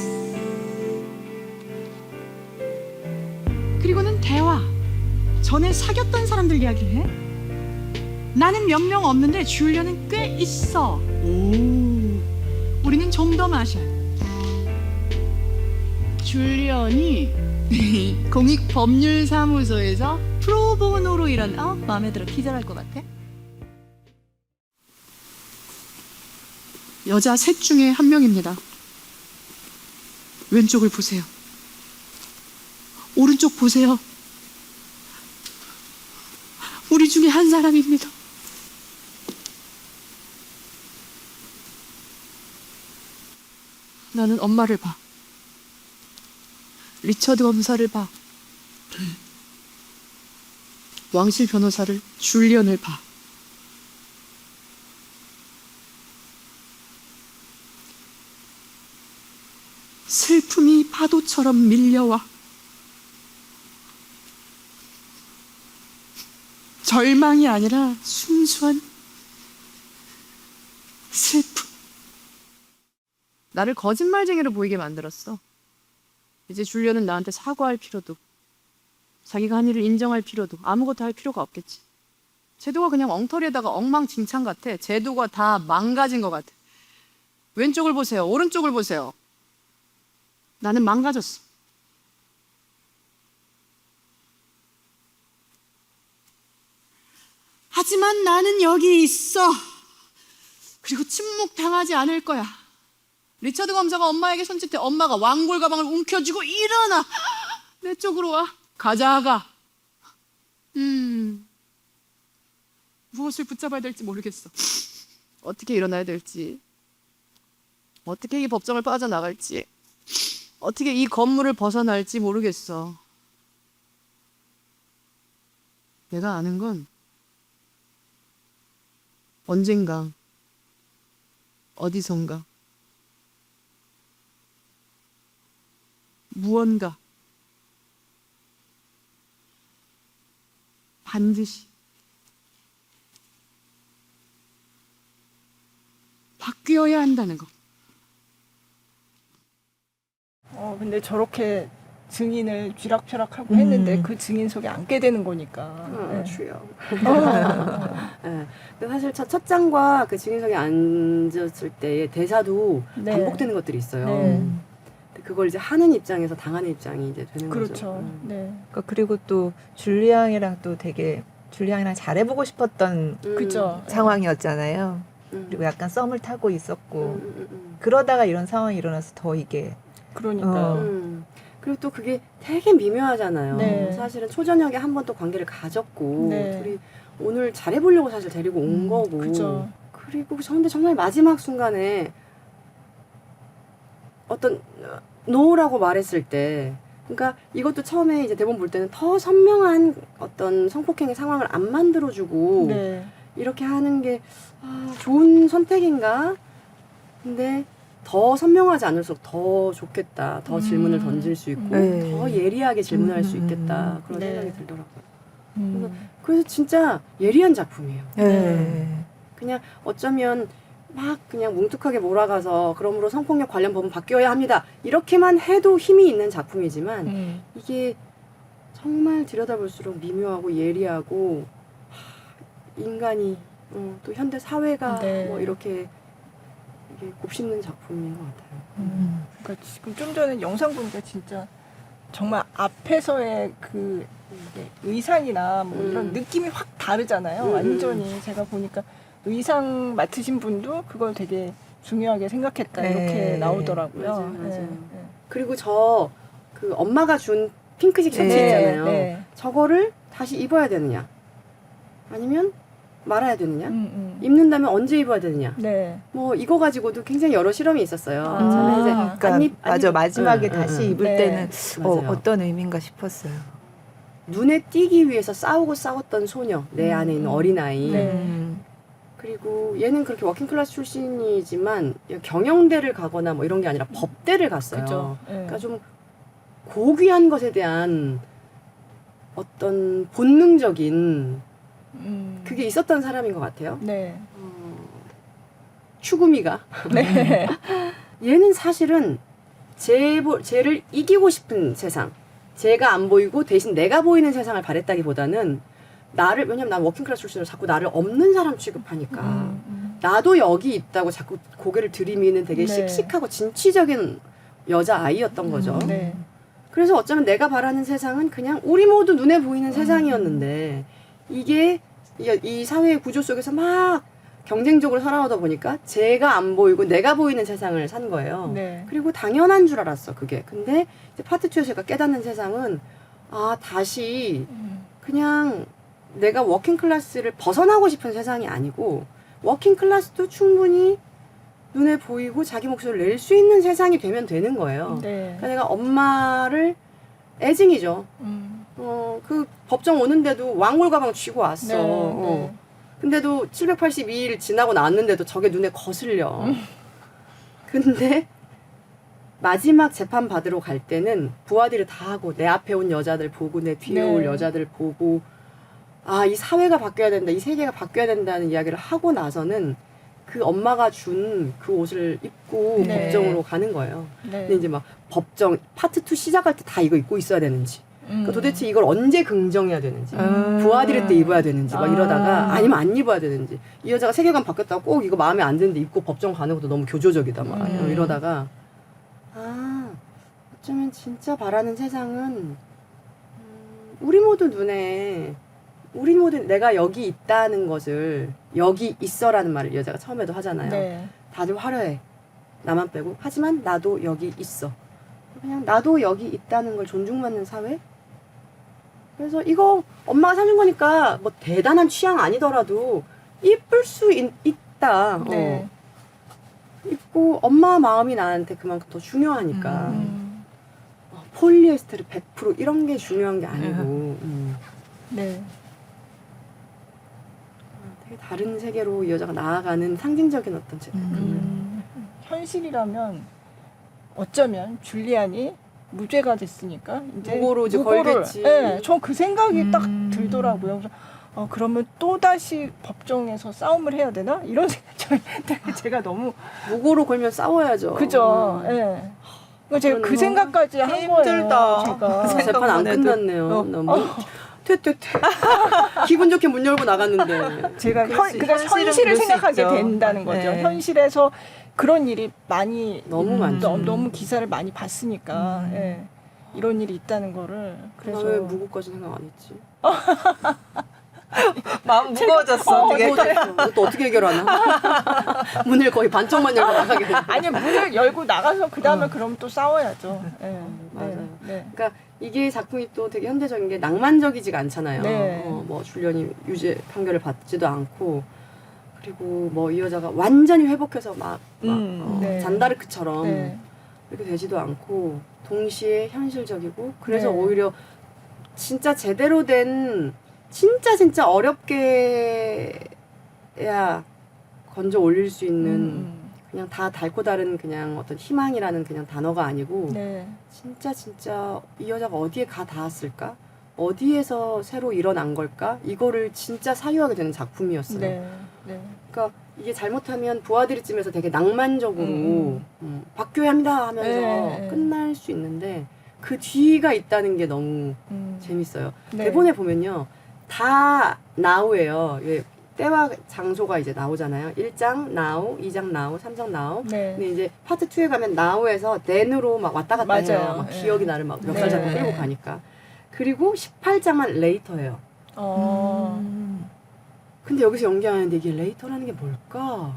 그리고는 대화. 전에 사귀었던 사람들 이야기를 해. 나는 몇 명 없는데 줄리언은 꽤 있어. 오, 우리는 좀 더 마셔. 줄리언이 공익법률사무소에서 프로보노로 일한 마음에 들어. 기절할 것 같아. 여자 셋 중에 한 명입니다. 왼쪽을 보세요. 오른쪽 보세요. 우리 중에 한 사람입니다. 나는 엄마를 봐. 리처드 검사를 봐. 왕실 변호사를, 줄리언을 봐. 슬픔이 파도처럼 밀려와. 절망이 아니라 순수한 슬픔. 나를 거짓말쟁이로 보이게 만들었어. 이제 줄리언은 나한테 사과할 필요도, 자기가 한 일을 인정할 필요도, 아무것도 할 필요가 없겠지. 제도가 그냥 엉터리에다가 엉망진창 같아. 제도가 다 망가진 것 같아. 왼쪽을 보세요. 오른쪽을 보세요. 나는 망가졌어. 하지만 나는 여기 있어. 그리고 침묵당하지 않을 거야. 리처드 검사가 엄마에게 손짓해. 엄마가 왕골 가방을 움켜쥐고 일어나. 내 쪽으로 와. 가자가. 무엇을 붙잡아야 될지 모르겠어. 어떻게 일어나야 될지. 어떻게 이 법정을 빠져나갈지. 어떻게 이 건물을 벗어날지 모르겠어. 내가 아는 건 언젠가 어디선가 무언가 반드시 바뀌어야 한다는 거. 근데 저렇게 증인을 쥐락펴락하고 했는데 그 증인 속에 앉게 되는 거니까. 네. 주요. 네. 근데 사실 첫 장과 그 증인석에 앉았을 때의 대사도 네. 반복되는 것들이 있어요. 네. 근데 그걸 이제 하는 입장에서 당하는 입장이 이제 되는 그렇죠. 거죠. 네. 그러니까 그리고 또 줄리앙이랑 또 되게 줄리앙이랑 잘해보고 싶었던 그죠. 상황이었잖아요. 그리고 약간 썸을 타고 있었고 그러다가 이런 상황이 일어나서 더 이게 그러니까. 그리고 또 그게 되게 미묘하잖아요. 네. 사실은 초저녁에 한 번 또 관계를 가졌고 네. 둘이 오늘 잘해보려고 사실 데리고 온 거고. 그죠. 그리고 근데 정말 마지막 순간에 어떤 노라고 말했을 때, 그러니까 이것도 처음에 이제 대본 볼 때는 더 선명한 어떤 성폭행의 상황을 안 만들어주고 네. 이렇게 하는 게 좋은 선택인가? 근데 더 선명하지 않을수록 더 좋겠다. 더 질문을 던질 수 있고 네. 더 예리하게 질문할 수 있겠다. 그런 네. 생각이 들더라고요. 그래서 진짜 예리한 작품이에요. 네. 그냥 어쩌면 막 그냥 뭉툭하게 몰아가서 그러므로 성폭력 관련 법은 바뀌어야 합니다. 이렇게만 해도 힘이 있는 작품이지만 이게 정말 들여다볼수록 미묘하고 예리하고 인간이 또 현대 사회가 네. 뭐 이렇게 이게 곱씹는 작품인 것 같아요. 그러니까 지금 좀 전에 영상 보니까 진짜 정말 앞에서의 그 의상이나 뭐 이런 느낌이 확 다르잖아요. 완전히 제가 보니까 의상 맡으신 분도 그걸 되게 중요하게 생각했다 네. 이렇게 나오더라고요. 맞아요, 맞아요. 네. 그리고 그 엄마가 준 핑크색 셔츠 네, 있잖아요. 네. 저거를 다시 입어야 되느냐? 아니면 말아야 되느냐? 입는다면 언제 입어야 되느냐? 네. 뭐 이거 가지고도 굉장히 여러 실험이 있었어요. 아. 저는 이제 그러니까 안 맞아 입- 마지막에 응, 다시 응, 응. 입을 네. 때는 맞아요. 어떤 의미인가 싶었어요. 눈에 띄기 위해서 싸웠던 소녀, 내 안에 있는 어린아이. 네. 그리고 얘는 그렇게 워킹클래스 출신이지만 경영대를 가거나 뭐 이런 게 아니라 법대를 갔어요. 그죠. 네. 그러니까 좀 고귀한 것에 대한 어떤 본능적인 그게 있었던 사람인 것 같아요. 네. 추구미가. 네. 얘는 사실은 쟤를 이기고 싶은 세상, 쟤가 안 보이고 대신 내가 보이는 세상을 바랬다기보다는 왜냐면 난 워킹클래스 출신으로 자꾸 나를 없는 사람 취급하니까 나도 여기 있다고 자꾸 고개를 들이미는 되게 네. 씩씩하고 진취적인 여자아이였던 거죠. 네. 그래서 어쩌면 내가 바라는 세상은 그냥 우리 모두 눈에 보이는 세상이었는데 이게 이 사회의 구조 속에서 막 경쟁적으로 살아오다 보니까 제가 안 보이고 내가 보이는 세상을 산 거예요. 네. 그리고 당연한 줄 알았어, 그게. 근데 이제 파트 2에서 제가 깨닫는 세상은 다시 그냥 내가 워킹 클래스를 벗어나고 싶은 세상이 아니고 워킹 클래스도 충분히 눈에 보이고 자기 목소리를 낼 수 있는 세상이 되면 되는 거예요. 네. 그러니까 내가 엄마를 애증이죠. 그 법정 오는데도 왕골 가방 쥐고 왔어. 네. 근데도 782일 지나고 나왔는데도 저게 눈에 거슬려. 근데 마지막 재판 받으러 갈 때는 부하들이 다 하고 내 앞에 온 여자들 보고 내 뒤에 네. 올 여자들 보고 이 사회가 바뀌어야 된다, 이 세계가 바뀌어야 된다는 이야기를 하고 나서는 그 엄마가 준 그 옷을 입고 네. 법정으로 가는 거예요. 네. 근데 이제 막 법정 파트 2 시작할 때 다 이거 입고 있어야 되는지, 그러니까 도대체 이걸 언제 긍정해야 되는지, 부하들일 때 입어야 되는지 막 이러다가 아니면 안 입어야 되는지, 이 여자가 세계관 바뀌었다고 꼭 이거 마음에 안 드는데 입고 법정 가는 것도 너무 교조적이다 막 이러다가 어쩌면 진짜 바라는 세상은 우리 모두 내가 여기 있다는 것을, 여기 있어라는 말을 이 여자가 처음에도 하잖아요. 네. 다들 화려해, 나만 빼고. 하지만 나도 여기 있어. 그냥 나도 여기 있다는 걸 존중받는 사회? 그래서 이거 엄마가 사준 거니까 뭐 대단한 취향 아니더라도 이쁠 수 있다. 네. 있고 엄마 마음이 나한테 그만큼 더 중요하니까. 폴리에스테르 100% 이런 게 중요한 게 아니고. 네. 되게 다른 세계로 이 여자가 나아가는 상징적인 어떤 현실이라면 어쩌면 줄리안이 무죄가 됐으니까 이제 무고로 이제 걸겠지. 네, 전 그 생각이 딱 들더라고요. 그래서 그러면 또 다시 법정에서 싸움을 해야 되나 이런 생각이 제가 너무 무고로 걸면 싸워야죠. 그죠. 예. 그러니까 제가 그 생각까지 한 거예요. 힘들다. 제가. 재판 안 해도. 끝났네요. 너무 퇴퇴퇴. 기분 좋게 문 열고 나갔는데. 제가 그렇지. 그러니까 현실은 현실을 그럴 수 생각하게 있죠. 된다는 거죠. 네. 현실에서 그런 일이 많이 너무 많죠. 너무 기사를 많이 봤으니까 예. 이런 일이 있다는 거를 그래서 나 왜 무고까지 생각 안 했지? 마음 무거워졌어. 되게. 또 어떻게 해결하나? 문을 거의 반쪽만 열고 나가게 돼. 아니 문을 열고 나가서 그 다음에 그럼 또 싸워야죠. 예. 맞아요. 네. 그러니까 이게 작품이 또 되게 현대적인 게 낭만적이지가 않잖아요. 네. 뭐 줄리언이 유죄 판결을 받지도 않고, 그리고 뭐 이 여자가 완전히 회복해서 막 네. 잔다르크처럼 네. 이렇게 되지도 않고, 동시에 현실적이고, 그래서 네. 오히려 진짜 제대로 된 진짜 어렵게 해야 건져 올릴 수 있는 그냥 다 닳고 다른 그냥 어떤 희망이라는 그냥 단어가 아니고 네. 진짜 이 여자가 어디에 가 닿았을까? 어디에서 새로 일어난 걸까? 이거를 진짜 사유하게 되는 작품이었어요. 네. 네. 그러니까 이게 잘못하면 부하들이쯤에서 되게 낭만적으로 바뀌어야 합니다 하면서 네. 끝날 수 있는데 그 뒤가 있다는 게 너무 재밌어요. 네. 대본에 보면요. 다 나우예요. 때와 장소가 이제 나오잖아요. 1장 나우, 2장 나우, 3장 나우. 네. 근데 이제 파트 2에 가면 나우에서 then으로 막 왔다 갔다 해요. 맞아요. 막 네. 기억이 나를 막 몇 달 네. 잡고 끌고 가니까. 그리고 18장만 레이터예요. 근데 여기서 연기하는데 이게 레이터라는 게 뭘까?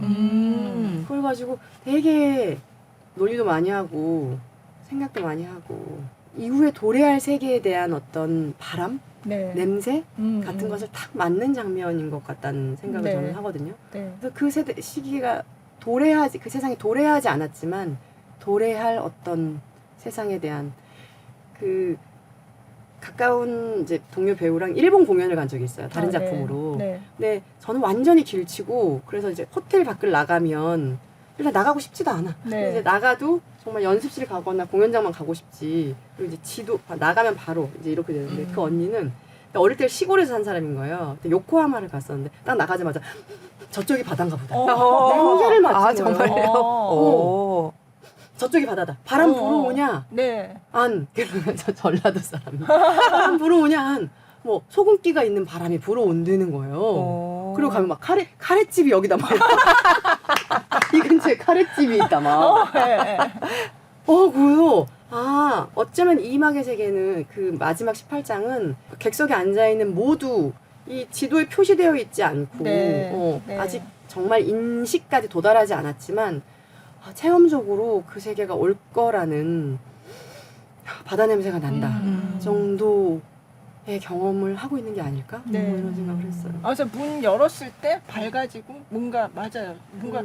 그걸 가지고 되게 논의도 많이 하고 생각도 많이 하고 이후에 도래할 세계에 대한 어떤 바람? 네. 냄새 같은 것을 탁 맞는 장면인 것 같다는 생각을 네. 저는 하거든요. 네. 그래서 그 시기가 그 세상이 도래하지 않았지만 도래할 어떤 세상에 대한 그 가까운 이제 동료 배우랑 일본 공연을 간 적이 있어요. 다른 작품으로. 네. 근데 저는 완전히 길치고 그래서 이제 호텔 밖을 나가면 일단 나가고 싶지도 않아. 네. 근데 이제 나가도 정말 연습실 가거나 공연장만 가고 싶지. 그리고 이제 나가면 바로 이제 이렇게 되는데 그 언니는 어릴 때 시골에서 산 사람인 거예요. 근데 요코하마를 갔었는데 딱 나가자마자 저쪽이 바다인가 보다. 냉기를 맞은 거예요. 정말요? 오. 저쪽이 바다다. 바람 불어오냐? 네. 안. 그러면서 전라도 사람이. 바람 불어오냐? 안. 뭐 소금기가 있는 바람이 불어온다는 거예요. 오. 그리고 가면 막 카레집이 여기다 막 이 근처에 카레집이 있다 막. 네. 그래요. 아, 어쩌면 이막의 세계는 그 마지막 18장은 객석에 앉아있는 모두 이 지도에 표시되어 있지 않고 네. 아직 정말 인식까지 도달하지 않았지만 체험적으로 그 세계가 올 거라는 바다 냄새가 난다 정도의 경험을 하고 있는 게 아닐까? 네. 뭐 이런 생각을 했어요. 그래서 문 열었을 때 밝아지고 뭔가 맞아요. 뭔가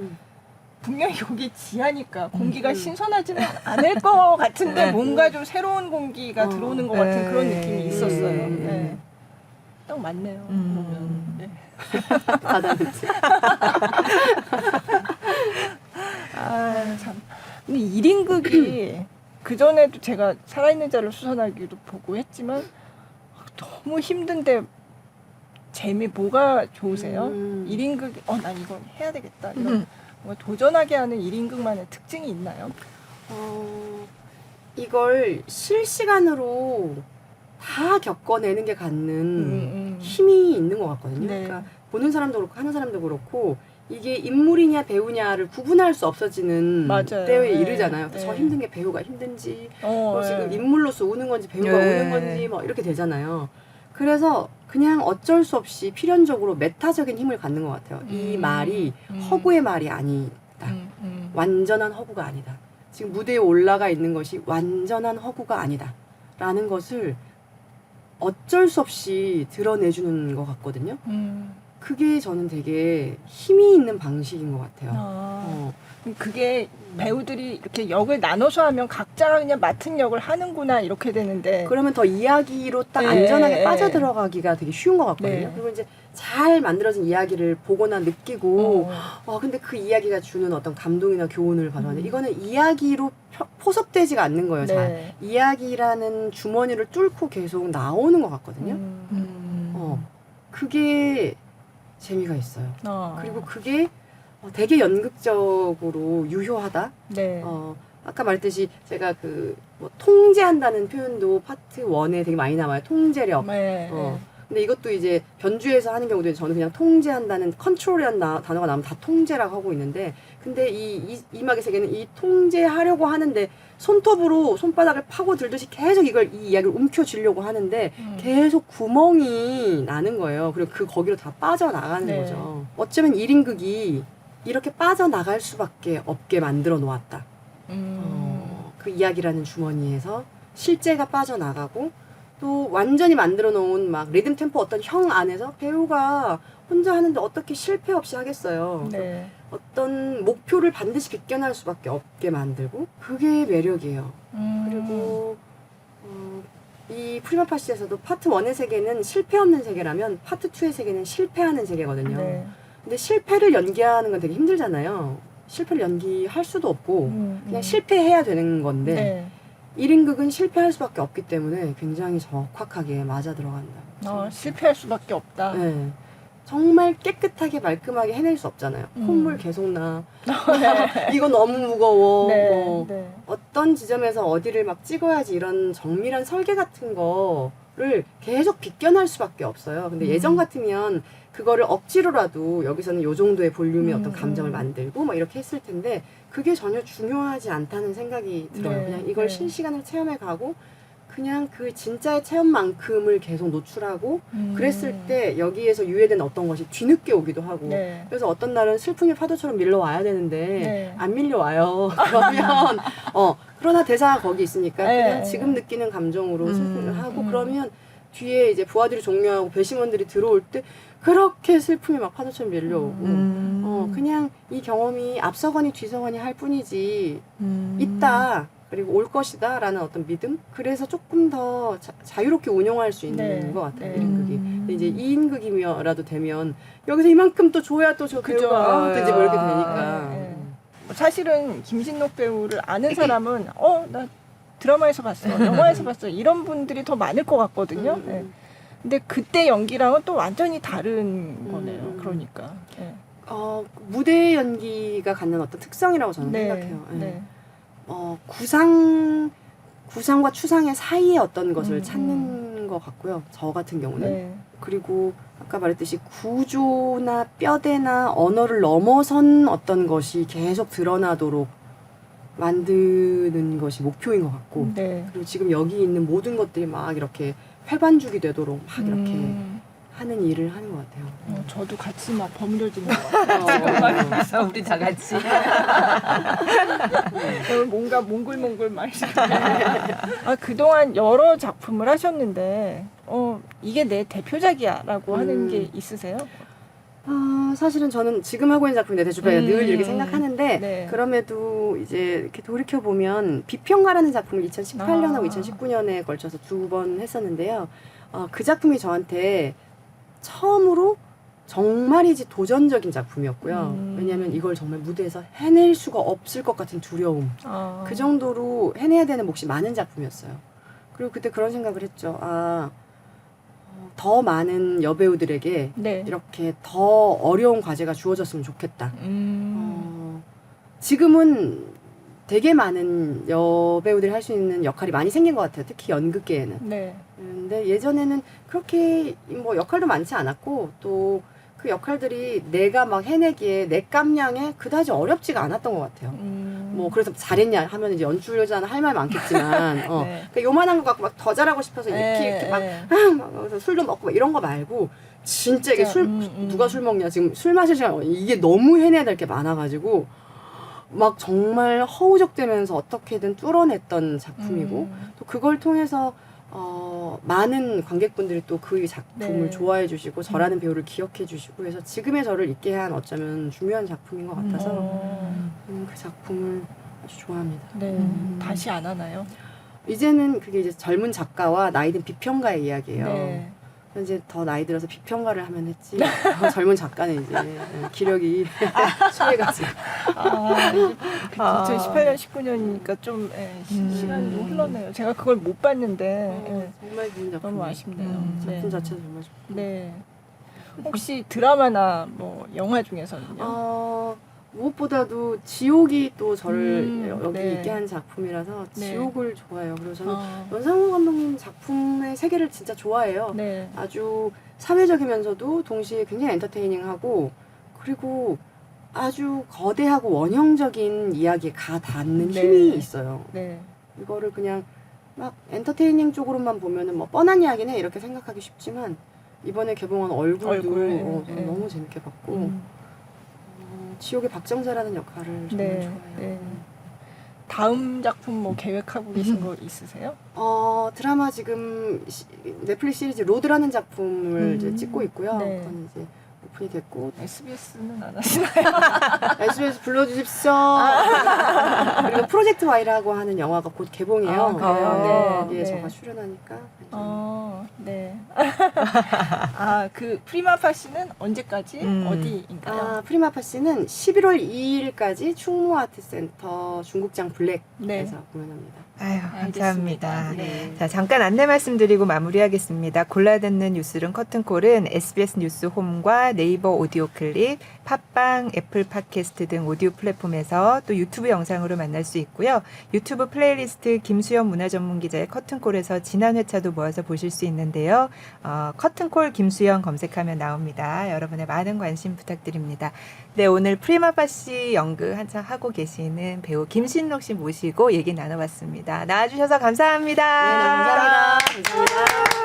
분명히 여기 지하니까 공기가 신선하지는 않을 것 같은데 뭔가 좀 새로운 공기가 들어오는 것 같은 그런 느낌이 있었어요. 네. 딱 맞네요. 그러면. 네. 바다 냄새. 아, 참. 근데 1인극이 그전에도 제가 살아있는 자를 수선하기도 보고 했지만 너무 힘든데 뭐가 좋으세요? 1인극, 난 이건 해야 되겠다. 이런 뭔가 도전하게 하는 1인극만의 특징이 있나요? 이걸 실시간으로 다 겪어내는 게 갖는 네. 힘이 있는 것 같거든요. 네. 그러니까 보는 사람도 그렇고 하는 사람도 그렇고 이게 인물이냐 배우냐를 구분할 수 없어지는 맞아요. 때에 네. 이르잖아요. 네. 저 힘든 게 배우가 힘든지 네. 지금 인물로서 우는 건지 배우가 네. 우는 건지 뭐 이렇게 되잖아요. 그래서 그냥 어쩔 수 없이 필연적으로 메타적인 힘을 갖는 것 같아요. 이 말이 허구의 말이 아니다. 완전한 허구가 아니다. 지금 무대에 올라가 있는 것이 완전한 허구가 아니다. 라는 것을 어쩔 수 없이 드러내주는 것 같거든요. 그게 저는 되게 힘이 있는 방식인 것 같아요. 그게 배우들이 이렇게 역을 나눠서 하면 각자가 그냥 맡은 역을 하는구나 이렇게 되는데 그러면 더 이야기로 딱 네, 안전하게 네. 빠져들어가기가 되게 쉬운 것 같거든요. 네. 그리고 이제 잘 만들어진 이야기를 보거나 느끼고 근데 그 이야기가 주는 어떤 감동이나 교훈을 받았는데 이거는 이야기로 포섭되지가 않는 거예요. 잘 네. 이야기라는 주머니를 뚫고 계속 나오는 것 같거든요. 그게 재미가 있어요. 그리고 그게 되게 연극적으로 유효하다. 네. 아까 말했듯이 제가 뭐 통제한다는 표현도 파트 1에 되게 많이 나와요. 통제력. 네. 근데 이것도 이제 변주에서 하는 경우도 저는 그냥 통제한다는 컨트롤이라는 단어가 나오면 다 통제라고 하고 있는데 근데 이막의 세계는 이 통제하려고 하는데 손톱으로 손바닥을 파고 들듯이 계속 이 이야기를 움켜쥐려고 하는데 계속 구멍이 나는 거예요. 그리고 거기로 다 빠져나가는 네. 거죠. 어쩌면 1인극이 이렇게 빠져나갈 수밖에 없게 만들어 놓았다. 그 이야기라는 주머니에서 실제가 빠져나가고 또 완전히 만들어 놓은 막 리듬 템포 어떤 형 안에서 배우가 혼자 하는데 어떻게 실패 없이 하겠어요. 네. 어떤 목표를 반드시 비껴날 수밖에 없게 만들고 그게 매력이에요. 그리고 이 프리마파시에서도 파트 1의 세계는 실패 없는 세계라면 파트 2의 세계는 실패하는 세계거든요. 네. 근데 실패를 연기하는 건 되게 힘들잖아요. 실패를 연기할 수도 없고 그냥 실패해야 되는 건데 네. 1인극은 실패할 수밖에 없기 때문에 굉장히 적확하게 맞아 들어간다. 실패할 수밖에 없다. 네. 정말 깨끗하게 말끔하게 해낼 수 없잖아요. 콧물 계속 나. 이거 너무 무거워. 네. 뭐 네. 어떤 지점에서 어디를 막 찍어야지 이런 정밀한 설계 같은 거를 계속 비껴날 수밖에 없어요. 근데 예전 같으면 그거를 억지로라도 여기서는 요 정도의 볼륨의 어떤 감정을 만들고 막 이렇게 했을 텐데 그게 전혀 중요하지 않다는 생각이 들어요. 네, 그냥 이걸 네. 실시간으로 체험해 가고 그냥 그 진짜의 체험만큼을 계속 노출하고 그랬을 때 여기에서 유예된 어떤 것이 뒤늦게 오기도 하고 네. 그래서 어떤 날은 슬픔이 파도처럼 밀려와야 되는데 네. 안 밀려와요. 그러면 그러나 대사가 거기 있으니까 네. 그냥 지금 느끼는 감정으로 슬픔을 하고 그러면 뒤에 이제 부하들이 종료하고 배심원들이 들어올 때 그렇게 슬픔이 막 파도처럼 밀려오고 그냥 이 경험이 앞서거니 뒤서거니 할 뿐이지 있다. 그리고 올 것이다 라는 어떤 믿음? 그래서 조금 더 자유롭게 운영할 수 있는 네. 것 같아요. 네. 1인극이. 근데 이제 2인극이라도 되면 여기서 이만큼 또 줘야 또 저 그죠. 배우가 또 이제 뭐 이렇게 되니까. 네. 사실은 김신록 배우를 아는 사람은 나 드라마에서 봤어, 영화에서 봤어 이런 분들이 더 많을 것 같거든요. 네. 근데 그때 연기랑은 또 완전히 다른 거네요. 그러니까. 네. 무대 연기가 갖는 어떤 특성이라고 저는 생각해요. 예. 네. 구상과 추상의 사이에 어떤 것을 찾는 것 같고요. 저 같은 경우는. 네. 그리고 아까 말했듯이 구조나 뼈대나 언어를 넘어선 어떤 것이 계속 드러나도록 만드는 것이 목표인 것 같고 네. 그리고 지금 여기 있는 모든 것들이 막 이렇게 회반죽이 되도록 막 이렇게 하는 일을 하는 것 같아요. 저도 같이 막 버무려지는 것 같아요. 그래서 우리 다 같이. 뭔가 몽글몽글 막 그동안 여러 작품을 하셨는데 이게 내 대표작이야라고 하는 게 있으세요? 사실은 저는 지금 하고 있는 작품이 내 대표작이라 늘 이렇게 생각하는데 네. 그럼에도 이제 이렇게 돌이켜 보면 비평가라는 작품을 2018년하고 2019년에 걸쳐서 2번 했었는데요. 그 작품이 저한테 처음으로 정말이지 도전적인 작품이었고요. 왜냐하면 이걸 정말 무대에서 해낼 수가 없을 것 같은 두려움. 그 정도로 해내야 되는 몫이 많은 작품이었어요. 그리고 그때 그런 생각을 했죠. 더 많은 여배우들에게 네. 이렇게 더 어려운 과제가 주어졌으면 좋겠다. 지금은 되게 많은 여배우들이 할 수 있는 역할이 많이 생긴 것 같아요. 특히 연극계에는. 네. 근데 예전에는 그렇게 뭐 역할도 많지 않았고 또 그 역할들이 내가 막 해내기에 내 깜냥에 그다지 어렵지가 않았던 것 같아요. 뭐 그래서 잘했냐 하면 이제 연출 여자는 할 말 많겠지만 네. 그러니까 요만한 거 갖고 막 더 잘하고 싶어서 이렇게 막 술도 먹고 막 이런 거 말고 진짜 이게 누가 술 먹냐 지금 술 마실 시간 이게 너무 해내야 될 게 많아가지고 막 정말 허우적대면서 어떻게든 뚫어냈던 작품이고 또 그걸 통해서 많은 관객분들이 또 그 작품을 네. 좋아해 주시고 저라는 배우를 기억해 주시고 그래서 지금의 저를 있게 한 어쩌면 중요한 작품인 것 같아서 그 작품을 아주 좋아합니다. 네. 다시 안 하나요? 이제는 그게 이제 젊은 작가와 나이든 비평가의 이야기예요. 네. 이제 더 나이 들어서 비평가를 하면 했지 젊은 작가는 이제 기력이 취해가지고 2018년, 19년이니까 좀 시간이 좀 흘렀네요. 제가 그걸 못 봤는데 정말 좋은 작품 너무 아쉽네요. 작품 자체도 정말 좋고 네. 혹시 드라마나 뭐 영화 중에서는요? 무엇보다도 지옥이 또 저를 여기 네. 있게 한 작품이라서 네. 지옥을 좋아해요. 그리고 저는 연상호 감독님 작품의 세계를 진짜 좋아해요. 네. 아주 사회적이면서도 동시에 굉장히 엔터테이닝하고 그리고 아주 거대하고 원형적인 이야기에 가 닿는 네. 힘이 있어요. 네. 이거를 그냥 막 엔터테이닝 쪽으로만 보면은 뭐 뻔한 이야기네 이렇게 생각하기 쉽지만 이번에 개봉한 얼굴도 얼굴, 저는 너무 재밌게 봤고 지옥의 박정자라는 역할을 정말 네. 좋아해요. 네. 다음 작품 뭐 계획하고 계신 거 있으세요? 드라마 지금 넷플릭스 시리즈 로드라는 작품을 이제 찍고 있고요. 네. 그건 이제 오픈이 됐고 SBS는 안 하시나요? SBS 불러주십시오. 그리고 프로젝트 Y라고 하는 영화가 곧 개봉해요. 그래요? 거기에 네. 제가 출연하니까. 네. 그 프리마파 씨는 언제까지 어디인가요? 프리마파 씨는 11월 2일까지 충무아트센터 중국장 블랙에서 네. 공연합니다. 아유, 알겠습니다. 감사합니다. 네. 자, 잠깐 안내 말씀드리고 마무리하겠습니다. 골라듣는 뉴스룸 커튼콜은 SBS 뉴스 홈과 네이버 오디오 클립, 팟빵, 애플 팟캐스트 등 오디오 플랫폼에서 또 유튜브 영상으로 만날 수 있고요. 유튜브 플레이리스트 김수연 문화전문기자의 커튼콜에서 지난 회차도 모아서 보실 수 있는데요. 커튼콜 김수연 검색하면 나옵니다. 여러분의 많은 관심 부탁드립니다. 네, 오늘 프리마파 씨 연극 한창 하고 계시는 배우 김신록 씨 모시고 얘기 나눠봤습니다. 나와주셔서 감사합니다. 네, 감사합니다. 감사합니다.